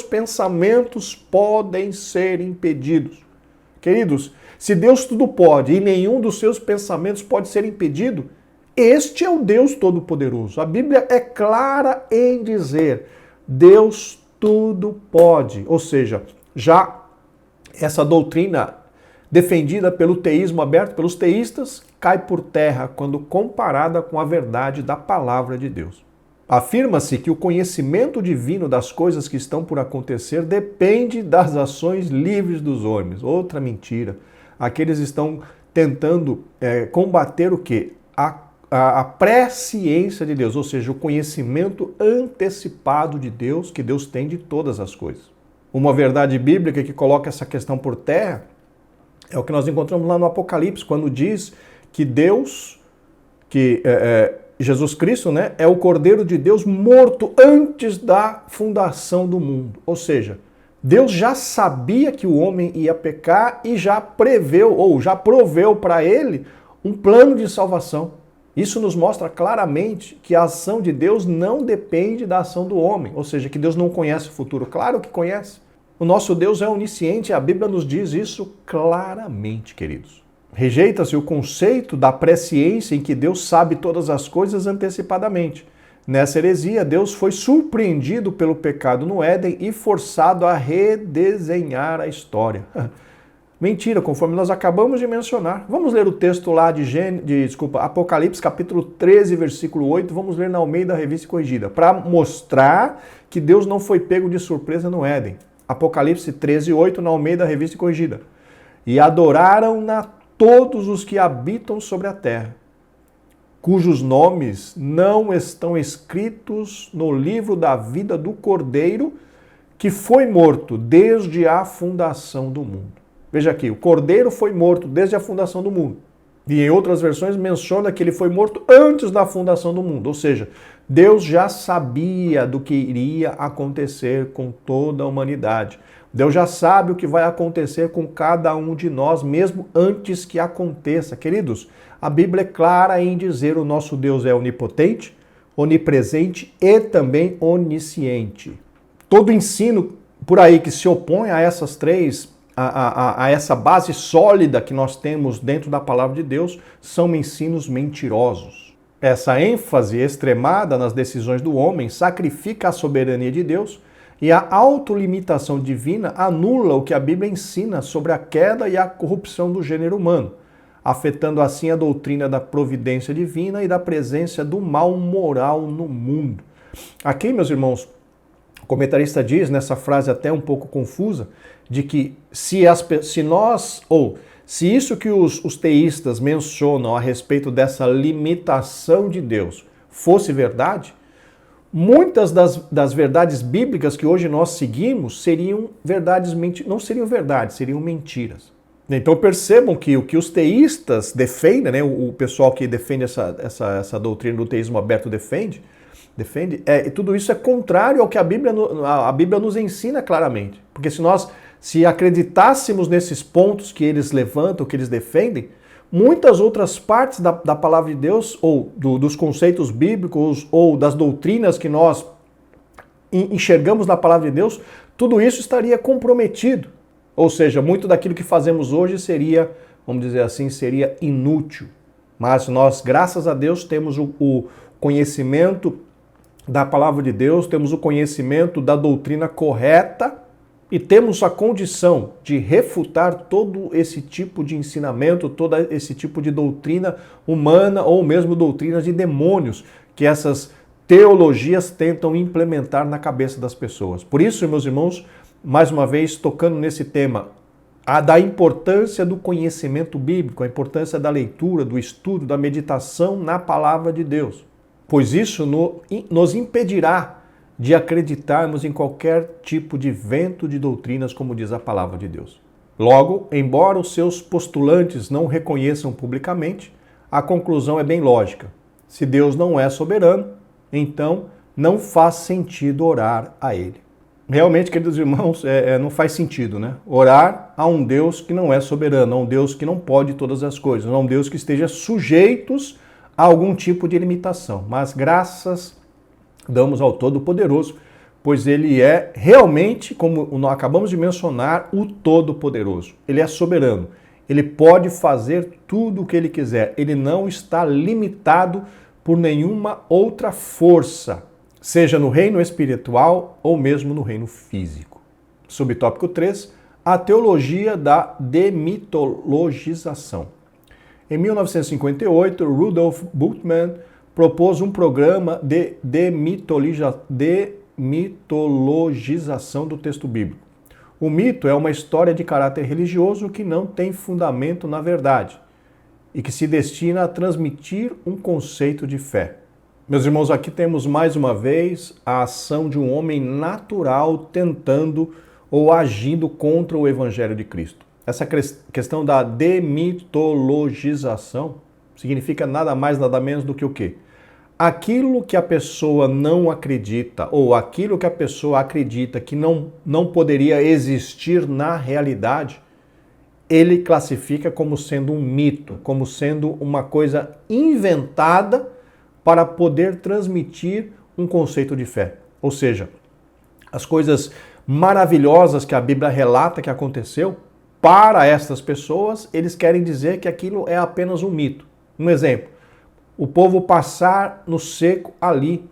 pensamentos podem ser impedidos. Queridos, se Deus tudo pode e nenhum dos seus pensamentos pode ser impedido, este é o Deus Todo-Poderoso. A Bíblia é clara em dizer, Deus tudo pode. Ou seja, já essa doutrina defendida pelo teísmo aberto, pelos teístas, cai por terra quando comparada com a verdade da palavra de Deus. Afirma-se que o conhecimento divino das coisas que estão por acontecer depende das ações livres dos homens. Outra mentira. Aqueles estão tentando combater o quê? a presciência de Deus, ou seja, o conhecimento antecipado de Deus, que Deus tem de todas as coisas. Uma verdade bíblica que coloca essa questão por terra é o que nós encontramos lá no Apocalipse, quando diz que Deus, Jesus Cristo, né, é o Cordeiro de Deus morto antes da fundação do mundo. Ou seja, Deus já sabia que o homem ia pecar e já preveu, ou já proveu para ele um plano de salvação. Isso nos mostra claramente que a ação de Deus não depende da ação do homem, ou seja, que Deus não conhece o futuro. Claro que conhece. O nosso Deus é onisciente, a Bíblia nos diz isso claramente, queridos. Rejeita-se o conceito da presciência em que Deus sabe todas as coisas antecipadamente. Nessa heresia, Deus foi surpreendido pelo pecado no Éden e forçado a redesenhar a história. Mentira, conforme nós acabamos de mencionar. Vamos ler o texto lá Apocalipse, capítulo 13, versículo 8. Vamos ler na Almeida Revista e Corrigida, para mostrar que Deus não foi pego de surpresa no Éden. Apocalipse 13, 8, na Almeida Revista e Corrigida. E adoraram-na todos os que habitam sobre a terra, cujos nomes não estão escritos no livro da vida do Cordeiro, que foi morto desde a fundação do mundo. Veja aqui, o Cordeiro foi morto desde a fundação do mundo. E em outras versões menciona que ele foi morto antes da fundação do mundo. Ou seja, Deus já sabia do que iria acontecer com toda a humanidade. Deus já sabe o que vai acontecer com cada um de nós, mesmo antes que aconteça. Queridos, a Bíblia é clara em dizer que o nosso Deus é onipotente, onipresente e também onisciente. Todo ensino por aí que se opõe a essas três, a essa base sólida que nós temos dentro da palavra de Deus, são ensinos mentirosos. Essa ênfase extremada nas decisões do homem sacrifica a soberania de Deus e a autolimitação divina anula o que a Bíblia ensina sobre a queda e a corrupção do gênero humano, afetando assim a doutrina da providência divina e da presença do mal moral no mundo. Aqui, meus irmãos, o comentarista diz, nessa frase até um pouco confusa, de que se isso que os teístas mencionam a respeito dessa limitação de Deus fosse verdade, muitas das verdades bíblicas que hoje nós seguimos seriam verdades, não seriam verdades, seriam mentiras. Então percebam que o que os teístas defendem, né, o pessoal que defende essa doutrina do teísmo aberto defende, tudo isso é contrário ao que a Bíblia nos ensina claramente. Porque se acreditássemos nesses pontos que eles levantam, que eles defendem, muitas outras partes da palavra de Deus, ou dos conceitos bíblicos, ou das doutrinas que nós enxergamos na palavra de Deus, tudo isso estaria comprometido. Ou seja, muito daquilo que fazemos hoje seria, vamos dizer assim, seria inútil. Mas nós, graças a Deus, temos o conhecimento da palavra de Deus, temos o conhecimento da doutrina correta e temos a condição de refutar todo esse tipo de ensinamento, todo esse tipo de doutrina humana ou mesmo doutrina de demônios que essas teologias tentam implementar na cabeça das pessoas. Por isso, meus irmãos, mais uma vez, tocando nesse tema, da importância do conhecimento bíblico, a importância da leitura, do estudo, da meditação na palavra de Deus. Pois isso nos impedirá de acreditarmos em qualquer tipo de vento de doutrinas, como diz a palavra de Deus. Logo, embora os seus postulantes não reconheçam publicamente, a conclusão é bem lógica. Se Deus não é soberano, então não faz sentido orar a Ele. Realmente, queridos irmãos, não faz sentido, né? Orar a um Deus que não é soberano, a um Deus que não pode todas as coisas, a um Deus que esteja sujeitos a algum tipo de limitação. Mas graças damos ao Todo-Poderoso, pois Ele é realmente, como nós acabamos de mencionar, o Todo-Poderoso. Ele é soberano. Ele pode fazer tudo o que Ele quiser. Ele não está limitado por nenhuma outra força, seja no reino espiritual ou mesmo no reino físico. Subtópico 3, a teologia da demitologização. Em 1958, Rudolf Bultmann propôs um programa de demitologização do texto bíblico. O mito é uma história de caráter religioso que não tem fundamento na verdade. e que se destina a transmitir um conceito de fé. Meus irmãos, aqui temos mais uma vez a ação de um homem natural tentando ou agindo contra o Evangelho de Cristo. Essa questão da demitologização significa nada mais, nada menos do que o quê? Aquilo que a pessoa não acredita ou aquilo que a pessoa acredita que não poderia existir na realidade, ele classifica como sendo um mito, como sendo uma coisa inventada para poder transmitir um conceito de fé. Ou seja, as coisas maravilhosas que a Bíblia relata que aconteceu, para estas pessoas, eles querem dizer que aquilo é apenas um mito. Um exemplo, o povo passar no seco ali,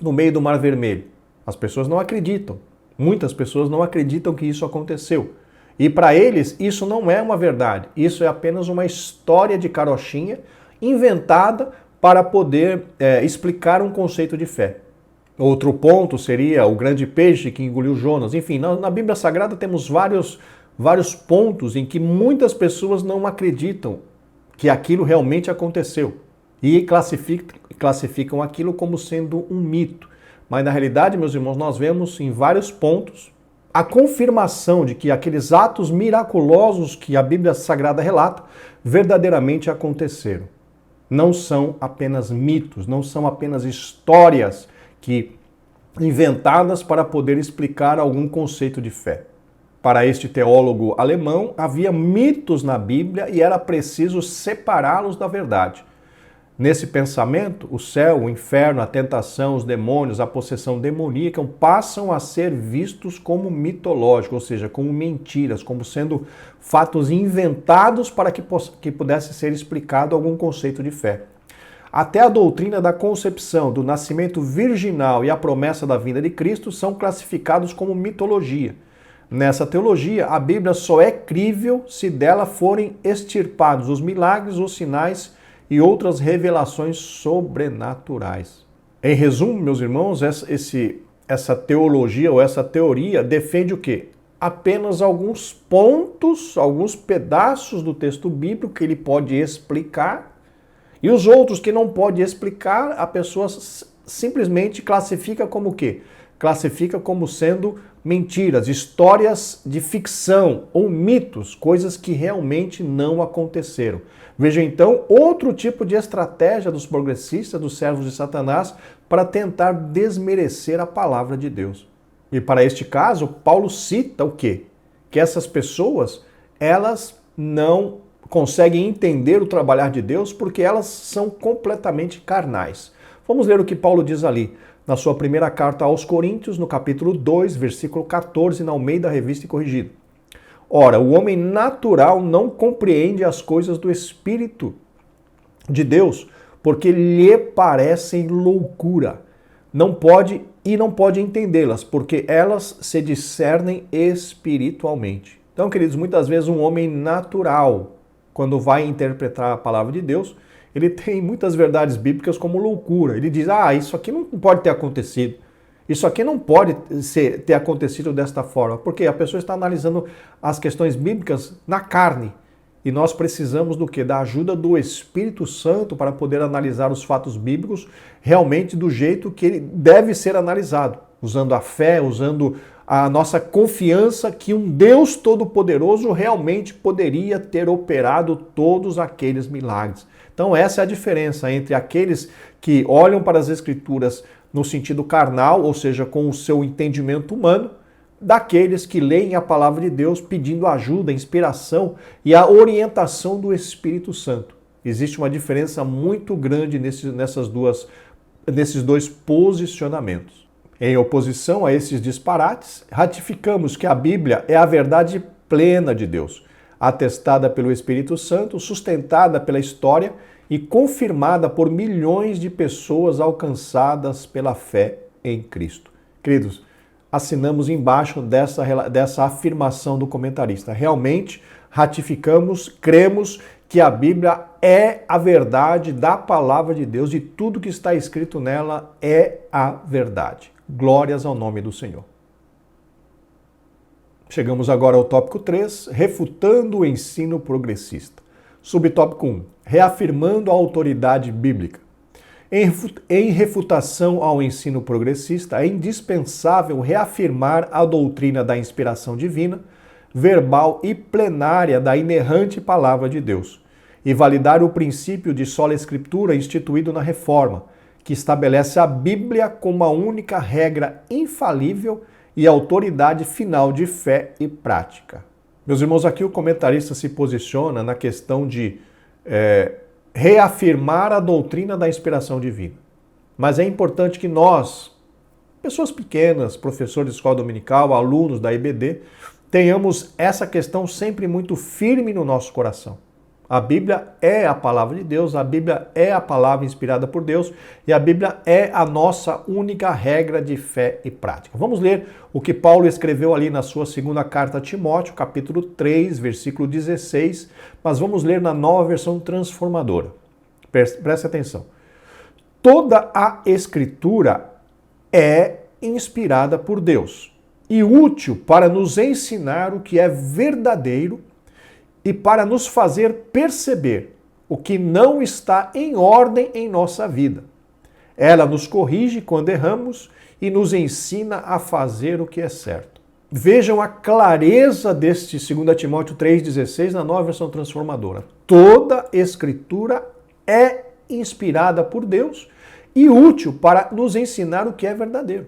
no meio do Mar Vermelho. As pessoas não acreditam. Muitas pessoas não acreditam que isso aconteceu. E para eles, isso não é uma verdade. Isso é apenas uma história de carochinha inventada para poder explicar um conceito de fé. Outro ponto seria o grande peixe que engoliu Jonas. Enfim, na Bíblia Sagrada temos vários pontos em que muitas pessoas não acreditam que aquilo realmente aconteceu e classificam aquilo como sendo um mito. Mas na realidade, meus irmãos, nós vemos em vários pontos a confirmação de que aqueles atos miraculosos que a Bíblia Sagrada relata verdadeiramente aconteceram. Não são apenas mitos, não são apenas histórias inventadas para poder explicar algum conceito de fé. Para este teólogo alemão, havia mitos na Bíblia e era preciso separá-los da verdade. Nesse pensamento, o céu, o inferno, a tentação, os demônios, a possessão demoníaca passam a ser vistos como mitológicos, ou seja, como mentiras, como sendo fatos inventados para que pudesse ser explicado algum conceito de fé. Até a doutrina da concepção, do nascimento virginal e a promessa da vinda de Cristo são classificados como mitologia. Nessa teologia, a Bíblia só é crível se dela forem extirpados os milagres, os sinais e outras revelações sobrenaturais. Em resumo, meus irmãos, essa teologia ou essa teoria defende o quê? Apenas alguns pontos, alguns pedaços do texto bíblico que ele pode explicar, e os outros que não pode explicar, a pessoa simplesmente classifica como o quê? Classifica como sendo mentiras, histórias de ficção ou mitos, coisas que realmente não aconteceram. Veja então outro tipo de estratégia dos progressistas, dos servos de Satanás, para tentar desmerecer a palavra de Deus. E para este caso, Paulo cita o quê? Que essas pessoas, elas não conseguem entender o trabalhar de Deus porque elas são completamente carnais. Vamos ler o que Paulo diz ali, na sua primeira carta aos Coríntios, no capítulo 2, versículo 14, na Almeida Revista e Corrigida. Ora, o homem natural não compreende as coisas do Espírito de Deus, porque lhe parecem loucura. Não pode entendê-las, porque elas se discernem espiritualmente. Então, queridos, muitas vezes um homem natural, quando vai interpretar a palavra de Deus, ele tem muitas verdades bíblicas como loucura. Ele diz, isso aqui não pode ter acontecido. Isso aqui não pode ter acontecido desta forma. Porque a pessoa está analisando as questões bíblicas na carne. E nós precisamos do quê? Da ajuda do Espírito Santo para poder analisar os fatos bíblicos realmente do jeito que ele deve ser analisado. Usando a fé, usando a nossa confiança que um Deus Todo-Poderoso realmente poderia ter operado todos aqueles milagres. Então essa é a diferença entre aqueles que olham para as Escrituras no sentido carnal, ou seja, com o seu entendimento humano, daqueles que leem a palavra de Deus pedindo ajuda, inspiração e a orientação do Espírito Santo. Existe uma diferença muito grande nesses dois posicionamentos. Em oposição a esses disparates, ratificamos que a Bíblia é a verdade plena de Deus, atestada pelo Espírito Santo, sustentada pela história e confirmada por milhões de pessoas alcançadas pela fé em Cristo. Queridos, assinamos embaixo dessa afirmação do comentarista. Realmente ratificamos, cremos que a Bíblia é a verdade da palavra de Deus e tudo que está escrito nela é a verdade. Glórias ao nome do Senhor. Chegamos agora ao tópico 3, refutando o ensino progressista. Subtópico 1. Reafirmando a autoridade bíblica. Em refutação ao ensino progressista, é indispensável reafirmar a doutrina da inspiração divina, verbal e plenária da inerrante palavra de Deus, e validar o princípio de sola escritura instituído na Reforma, que estabelece a Bíblia como a única regra infalível e autoridade final de fé e prática. Meus irmãos, aqui o comentarista se posiciona na questão de reafirmar a doutrina da inspiração divina. Mas é importante que nós, pessoas pequenas, professores de escola dominical, alunos da IBD, tenhamos essa questão sempre muito firme no nosso coração. A Bíblia é a palavra de Deus, a Bíblia é a palavra inspirada por Deus e a Bíblia é a nossa única regra de fé e prática. Vamos ler o que Paulo escreveu ali na sua segunda carta a Timóteo, capítulo 3, versículo 16, mas vamos ler na Nova Versão Transformadora. Preste atenção. Toda a Escritura é inspirada por Deus e útil para nos ensinar o que é verdadeiro e para nos fazer perceber o que não está em ordem em nossa vida. Ela nos corrige quando erramos e nos ensina a fazer o que é certo. Vejam a clareza deste 2 Timóteo 3,16 na Nova Versão Transformadora. Toda Escritura é inspirada por Deus e útil para nos ensinar o que é verdadeiro.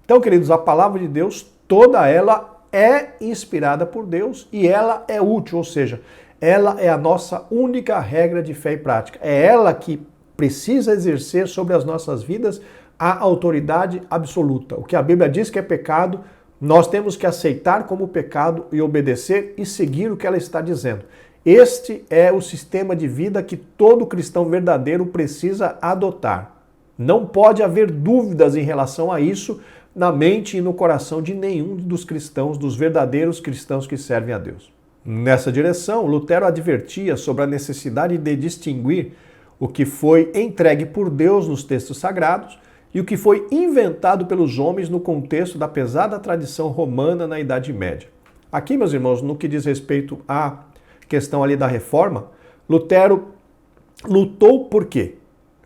Então, queridos, a palavra de Deus, toda ela é inspirada por Deus e ela é útil, ou seja, ela é a nossa única regra de fé e prática. É ela que precisa exercer sobre as nossas vidas a autoridade absoluta. O que a Bíblia diz que é pecado, nós temos que aceitar como pecado e obedecer e seguir o que ela está dizendo. Este é o sistema de vida que todo cristão verdadeiro precisa adotar. Não pode haver dúvidas em relação a isso na mente e no coração de nenhum dos cristãos, dos verdadeiros cristãos que servem a Deus. Nessa direção, Lutero advertia sobre a necessidade de distinguir o que foi entregue por Deus nos textos sagrados e o que foi inventado pelos homens no contexto da pesada tradição romana na Idade Média. Aqui, meus irmãos, no que diz respeito à questão ali da reforma, Lutero lutou por quê?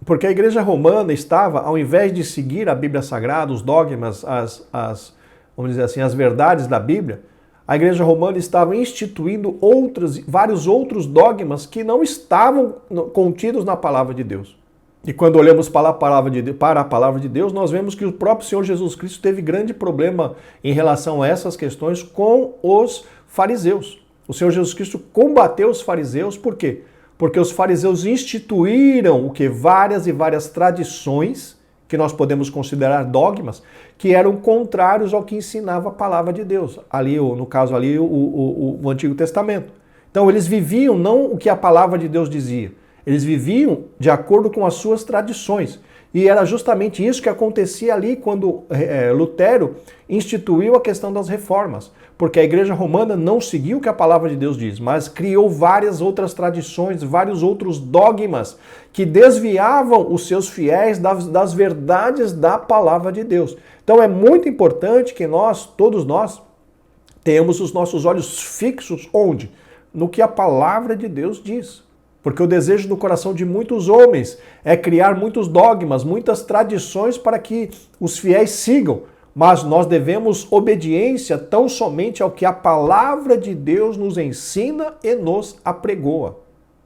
Porque a Igreja Romana estava, ao invés de seguir a Bíblia Sagrada, os dogmas, vamos dizer assim, as verdades da Bíblia, a Igreja Romana estava instituindo vários outros dogmas que não estavam contidos na Palavra de Deus. E quando olhamos para a Palavra de Deus, nós vemos que o próprio Senhor Jesus Cristo teve grande problema em relação a essas questões com os fariseus. O Senhor Jesus Cristo combateu os fariseus, por quê? Porque os fariseus instituíram várias e várias tradições, que nós podemos considerar dogmas, que eram contrários ao que ensinava a palavra de Deus. Ali, no caso ali, o Antigo Testamento. Então eles viviam não o que a palavra de Deus dizia, eles viviam de acordo com as suas tradições. E era justamente isso que acontecia ali quando Lutero instituiu a questão das reformas. Porque a Igreja Romana não seguiu o que a palavra de Deus diz, mas criou várias outras tradições, vários outros dogmas que desviavam os seus fiéis das verdades da palavra de Deus. Então é muito importante que todos nós, tenhamos os nossos olhos fixos onde? No que a palavra de Deus diz. Porque o desejo do coração de muitos homens é criar muitos dogmas, muitas tradições para que os fiéis sigam. Mas nós devemos obediência tão somente ao que a palavra de Deus nos ensina e nos apregoa.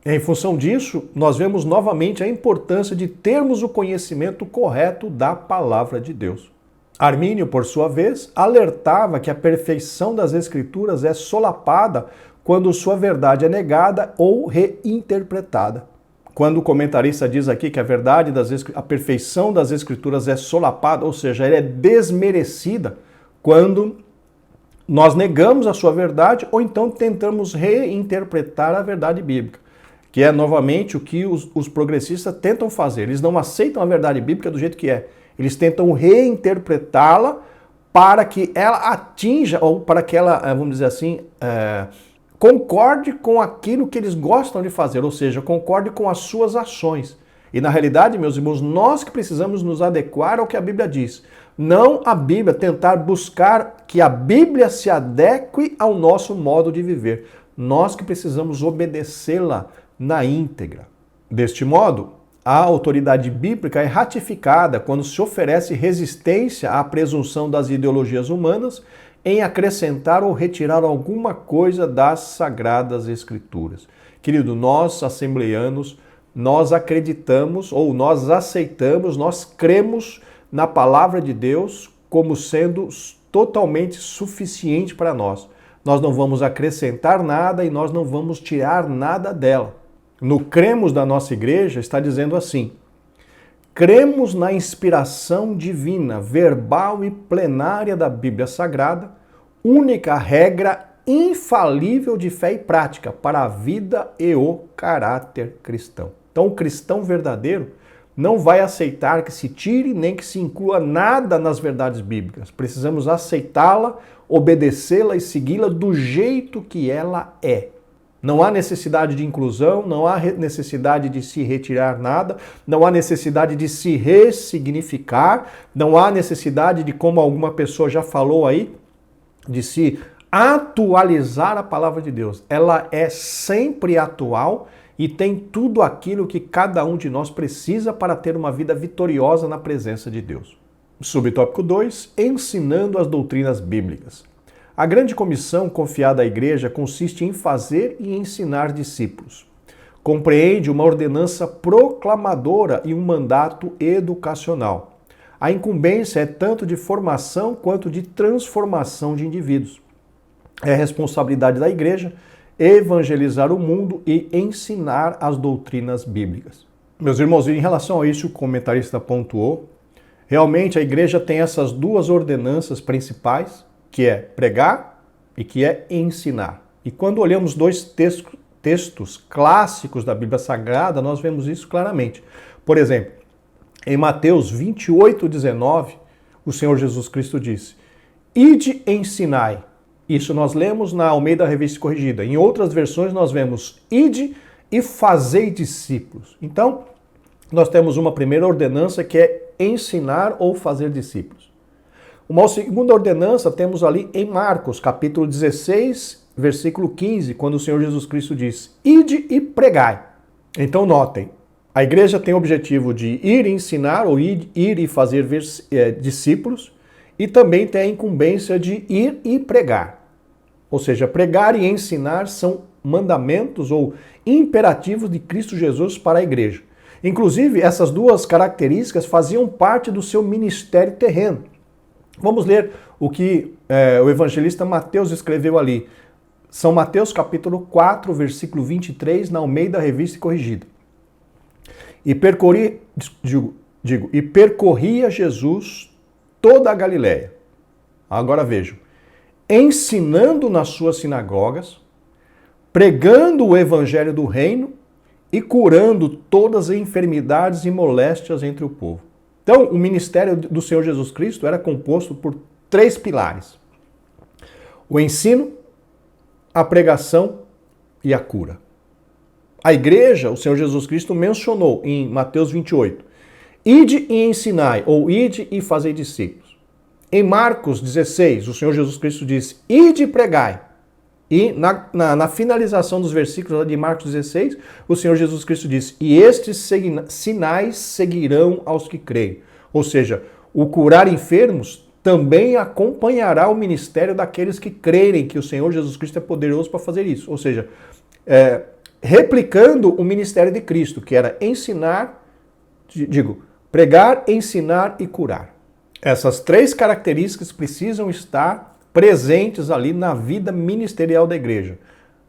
Em função disso, nós vemos novamente a importância de termos o conhecimento correto da palavra de Deus. Armínio, por sua vez, alertava que a perfeição das Escrituras é solapada quando sua verdade é negada ou reinterpretada. Quando o comentarista diz aqui que a perfeição das Escrituras é solapada, ou seja, ela é desmerecida quando nós negamos a sua verdade ou então tentamos reinterpretar a verdade bíblica, que é novamente o que os progressistas tentam fazer. Eles não aceitam a verdade bíblica do jeito que é. Eles tentam reinterpretá-la para que ela atinja, ou para que ela, vamos dizer assim, concorde com aquilo que eles gostam de fazer, ou seja, concorde com as suas ações. E na realidade, meus irmãos, nós que precisamos nos adequar ao que a Bíblia diz. Não a Bíblia, tentar buscar que a Bíblia se adeque ao nosso modo de viver. Nós que precisamos obedecê-la na íntegra. Deste modo, a autoridade bíblica é ratificada quando se oferece resistência à presunção das ideologias humanas em acrescentar ou retirar alguma coisa das Sagradas Escrituras. Querido, nós, assembleanos, nós acreditamos ou nós aceitamos, nós cremos na palavra de Deus como sendo totalmente suficiente para nós. Nós não vamos acrescentar nada e nós não vamos tirar nada dela. No Cremos da nossa igreja está dizendo assim: cremos na inspiração divina, verbal e plenária da Bíblia Sagrada, única regra infalível de fé e prática para a vida e o caráter cristão. Então, o cristão verdadeiro não vai aceitar que se tire nem que se inclua nada nas verdades bíblicas. Precisamos aceitá-la, obedecê-la e segui-la do jeito que ela é. Não há necessidade de inclusão, não há necessidade de se retirar nada, não há necessidade de se ressignificar, não há necessidade de, como alguma pessoa já falou aí, de se atualizar a palavra de Deus. Ela é sempre atual e tem tudo aquilo que cada um de nós precisa para ter uma vida vitoriosa na presença de Deus. Subtópico 2, ensinando as doutrinas bíblicas. A grande comissão confiada à igreja consiste em fazer e ensinar discípulos. Compreende uma ordenança proclamadora e um mandato educacional. A incumbência é tanto de formação quanto de transformação de indivíduos. É responsabilidade da igreja evangelizar o mundo e ensinar as doutrinas bíblicas. Meus irmãos, em relação a isso, o comentarista pontuou, realmente a igreja tem essas duas ordenanças principais, que é pregar e que é ensinar. E quando olhamos dois textos clássicos da Bíblia Sagrada, nós vemos isso claramente. Por exemplo, em Mateus 28:19, o Senhor Jesus Cristo disse: "Ide ensinai". Isso nós lemos na Almeida Revista Corrigida. Em outras versões nós vemos: "Ide e fazei discípulos". Então, nós temos uma primeira ordenança que é ensinar ou fazer discípulos. Uma segunda ordenança temos ali em Marcos, capítulo 16, versículo 15, quando o Senhor Jesus Cristo diz: "Ide e pregai". Então notem, a igreja tem o objetivo de ir ensinar ou ir e fazer discípulos, e também tem a incumbência de ir e pregar. Ou seja, pregar e ensinar são mandamentos ou imperativos de Cristo Jesus para a igreja. Inclusive, essas duas características faziam parte do seu ministério terreno. Vamos ler o que o evangelista Mateus escreveu ali. São Mateus capítulo 4, versículo 23, na Almeida Revista Corrigida. E percorria Jesus toda a Galiléia. Agora vejam. Ensinando nas suas sinagogas, pregando o evangelho do reino e curando todas as enfermidades e moléstias entre o povo. Então, o ministério do Senhor Jesus Cristo era composto por 3 pilares: o ensino, a pregação e a cura. A igreja, o Senhor Jesus Cristo mencionou em Mateus 28, "Ide e ensinai", ou "Ide e fazei discípulos". Em Marcos 16, o Senhor Jesus Cristo disse: "Ide e pregai". E na finalização dos versículos de Marcos 16, o Senhor Jesus Cristo disse: "E estes sinais seguirão aos que creem". Ou seja, o curar enfermos também acompanhará o ministério daqueles que crerem que o Senhor Jesus Cristo é poderoso para fazer isso. Ou seja, replicando o ministério de Cristo, que era pregar, ensinar e curar. Essas 3 características precisam estar presentes ali na vida ministerial da igreja.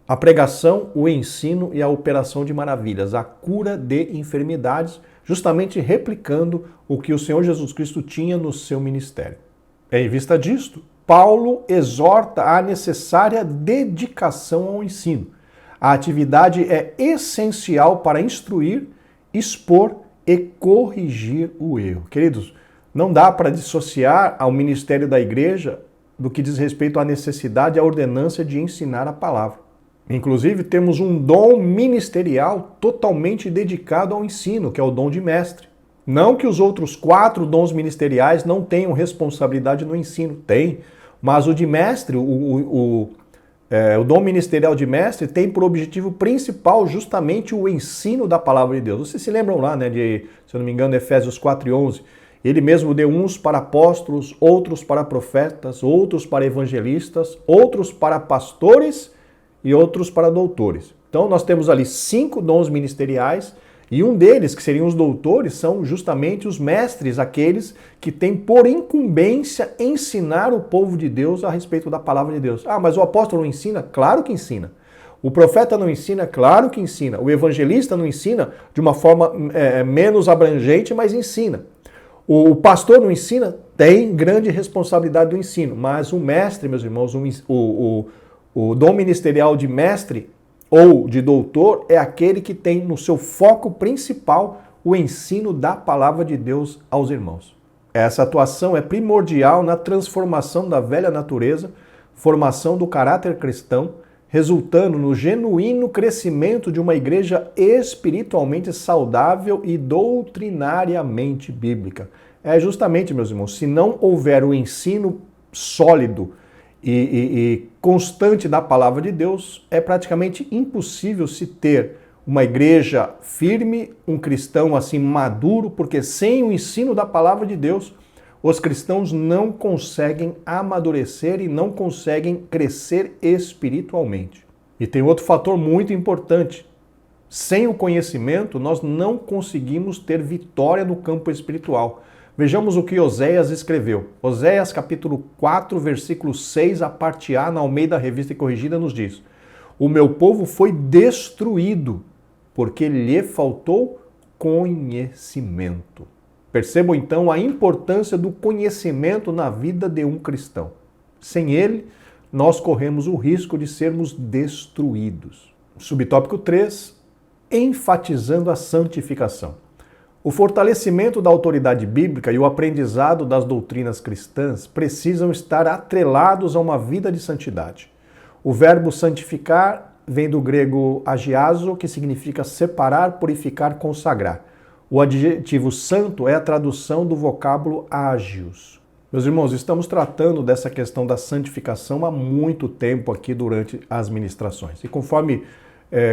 A pregação, o ensino e a operação de maravilhas, a cura de enfermidades, justamente replicando o que o Senhor Jesus Cristo tinha no seu ministério. Em vista disto, Paulo exorta a necessária dedicação ao ensino. A atividade é essencial para instruir, expor e corrigir o erro. Queridos, não dá para dissociar ao ministério da igreja do que diz respeito à necessidade e à ordenância de ensinar a palavra. Inclusive, temos um dom ministerial totalmente dedicado ao ensino, que é o dom de mestre. Não que os outros 4 dons ministeriais não tenham responsabilidade no ensino, tem, mas o de mestre, O dom ministerial de mestre tem por objetivo principal justamente o ensino da palavra de Deus. Vocês se lembram lá, né, se eu não me engano, Efésios 4:11, ele mesmo deu uns para apóstolos, outros para profetas, outros para evangelistas, outros para pastores e outros para doutores. Então nós temos ali 5 dons ministeriais e um deles, que seriam os doutores, são justamente os mestres, aqueles que têm por incumbência ensinar o povo de Deus a respeito da palavra de Deus. Ah, mas o apóstolo não ensina? Claro que ensina. O profeta não ensina? Claro que ensina. O evangelista não ensina de uma forma menos abrangente, mas ensina. O pastor não ensina? Tem grande responsabilidade do ensino, mas o mestre, meus irmãos, o dom ministerial de mestre ou de doutor é aquele que tem no seu foco principal o ensino da palavra de Deus aos irmãos. Essa atuação é primordial na transformação da velha natureza, formação do caráter cristão, resultando no genuíno crescimento de uma igreja espiritualmente saudável e doutrinariamente bíblica. É justamente, meus irmãos, se não houver o ensino sólido e constante da palavra de Deus, é praticamente impossível se ter uma igreja firme, um cristão assim maduro, porque sem o ensino da palavra de Deus, os cristãos não conseguem amadurecer e não conseguem crescer espiritualmente. E tem outro fator muito importante. Sem o conhecimento, nós não conseguimos ter vitória no campo espiritual. Vejamos o que Oséias escreveu. Oséias capítulo 4, versículo 6, a parte A, na Almeida Revista e Corrigida, nos diz: o meu povo foi destruído, porque lhe faltou conhecimento. Percebam então a importância do conhecimento na vida de um cristão. Sem ele, nós corremos o risco de sermos destruídos. Subtópico 3, enfatizando a santificação. O fortalecimento da autoridade bíblica e o aprendizado das doutrinas cristãs precisam estar atrelados a uma vida de santidade. O verbo santificar vem do grego agiazo, que significa separar, purificar, consagrar. O adjetivo santo é a tradução do vocábulo ágios. Meus irmãos, estamos tratando dessa questão da santificação há muito tempo aqui durante as ministrações. E conforme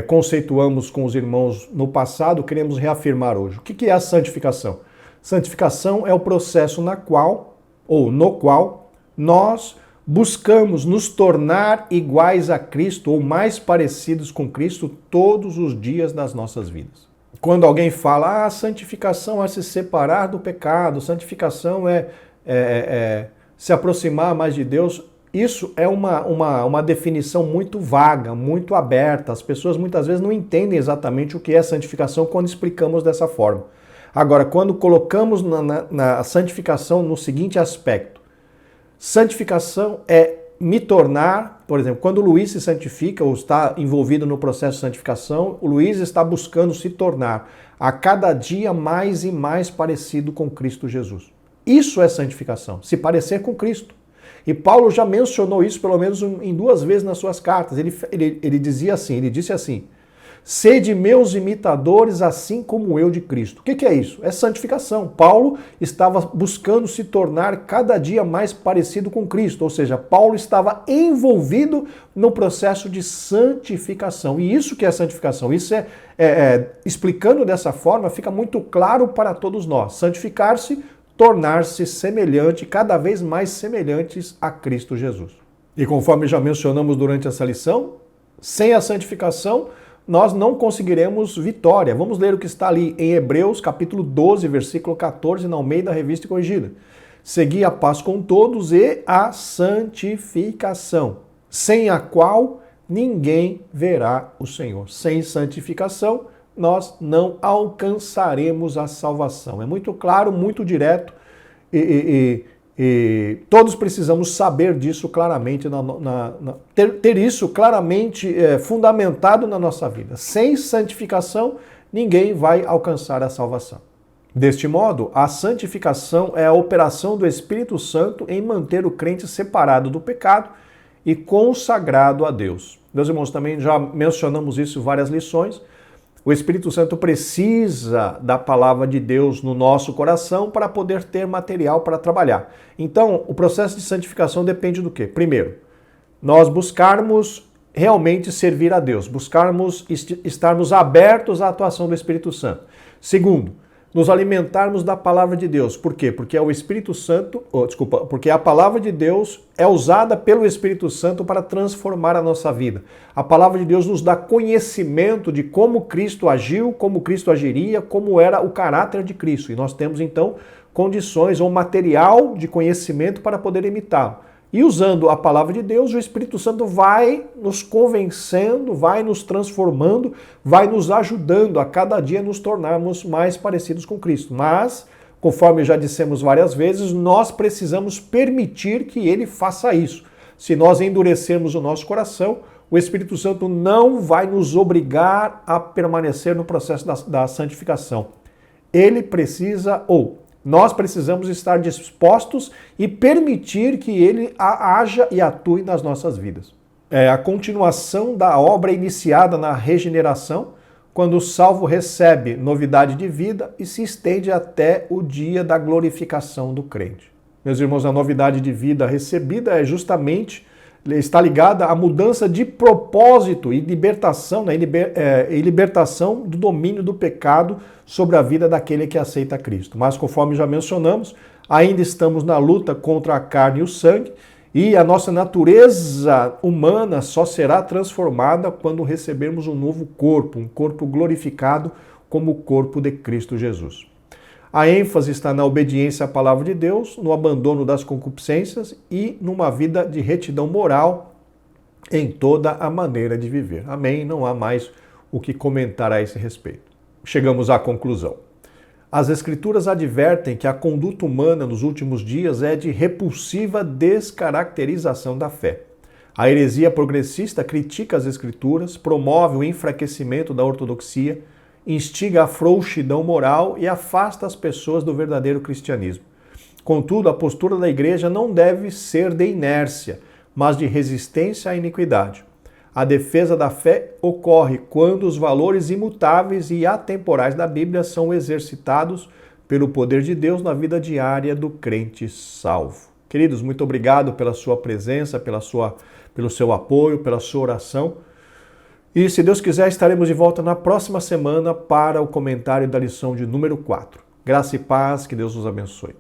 conceituamos com os irmãos no passado, queremos reafirmar hoje. O que é a santificação? Santificação é o processo no qual nós buscamos nos tornar iguais a Cristo ou mais parecidos com Cristo todos os dias das nossas vidas. Quando alguém fala, santificação é se separar do pecado, santificação é se aproximar mais de Deus, isso é uma definição muito vaga, muito aberta. As pessoas muitas vezes não entendem exatamente o que é santificação quando explicamos dessa forma. Agora, quando colocamos na santificação no seguinte aspecto, santificação é me tornar, por exemplo, quando o Luiz se santifica ou está envolvido no processo de santificação, o Luiz está buscando se tornar a cada dia mais e mais parecido com Cristo Jesus. Isso é santificação, se parecer com Cristo. E Paulo já mencionou isso pelo menos em 2 vezes nas suas cartas. Ele disse assim, sede meus imitadores assim como eu de Cristo. O que é isso? É santificação. Paulo estava buscando se tornar cada dia mais parecido com Cristo, ou seja, Paulo estava envolvido no processo de santificação. E isso que é santificação, isso explicando dessa forma, fica muito claro para todos nós. Santificar-se, tornar-se semelhante, cada vez mais semelhantes a Cristo Jesus. E conforme já mencionamos durante essa lição, sem a santificação, nós não conseguiremos vitória. Vamos ler o que está ali em Hebreus, capítulo 12, versículo 14, na Almeida Revista e Corrigida. Segui a paz com todos e a santificação, sem a qual ninguém verá o Senhor. Sem santificação, nós não alcançaremos a salvação. É muito claro, muito direto e todos precisamos saber disso claramente, ter isso claramente fundamentado na nossa vida. Sem santificação, ninguém vai alcançar a salvação. Deste modo, a santificação é a operação do Espírito Santo em manter o crente separado do pecado e consagrado a Deus. Meus irmãos, também já mencionamos isso em várias lições. O Espírito Santo precisa da palavra de Deus no nosso coração para poder ter material para trabalhar. Então, o processo de santificação depende do quê? Primeiro, nós buscarmos realmente servir a Deus, buscarmos estarmos abertos à atuação do Espírito Santo. Segundo, nos alimentarmos da palavra de Deus. Por quê? Porque é o Espírito Santo, porque a palavra de Deus é usada pelo Espírito Santo para transformar a nossa vida. A palavra de Deus nos dá conhecimento de como Cristo agiu, como Cristo agiria, como era o caráter de Cristo. E nós temos então condições ou material de conhecimento para poder imitá-lo. E usando a palavra de Deus, o Espírito Santo vai nos convencendo, vai nos transformando, vai nos ajudando a cada dia nos tornarmos mais parecidos com Cristo. Mas, conforme já dissemos várias vezes, nós precisamos permitir que Ele faça isso. Se nós endurecermos o nosso coração, o Espírito Santo não vai nos obrigar a permanecer no processo da santificação. Ele precisa, nós precisamos estar dispostos e permitir que Ele haja e atue nas nossas vidas. É a continuação da obra iniciada na regeneração, quando o salvo recebe novidade de vida e se estende até o dia da glorificação do crente. Meus irmãos, a novidade de vida recebida está ligada à mudança de propósito e libertação, e libertação do domínio do pecado sobre a vida daquele que aceita Cristo. Mas, conforme já mencionamos, ainda estamos na luta contra a carne e o sangue, e a nossa natureza humana só será transformada quando recebermos um novo corpo, um corpo glorificado como o corpo de Cristo Jesus. A ênfase está na obediência à palavra de Deus, no abandono das concupiscências e numa vida de retidão moral em toda a maneira de viver. Amém? Não há mais o que comentar a esse respeito. Chegamos à conclusão. As Escrituras advertem que a conduta humana nos últimos dias é de repulsiva descaracterização da fé. A heresia progressista critica as Escrituras, promove o enfraquecimento da ortodoxia, instiga a frouxidão moral e afasta as pessoas do verdadeiro cristianismo. Contudo, a postura da igreja não deve ser de inércia, mas de resistência à iniquidade. A defesa da fé ocorre quando os valores imutáveis e atemporais da Bíblia são exercitados pelo poder de Deus na vida diária do crente salvo. Queridos, muito obrigado pela sua presença, pelo seu apoio, pela sua oração. E, se Deus quiser, estaremos de volta na próxima semana para o comentário da lição de número 4. Graça e paz, que Deus nos abençoe.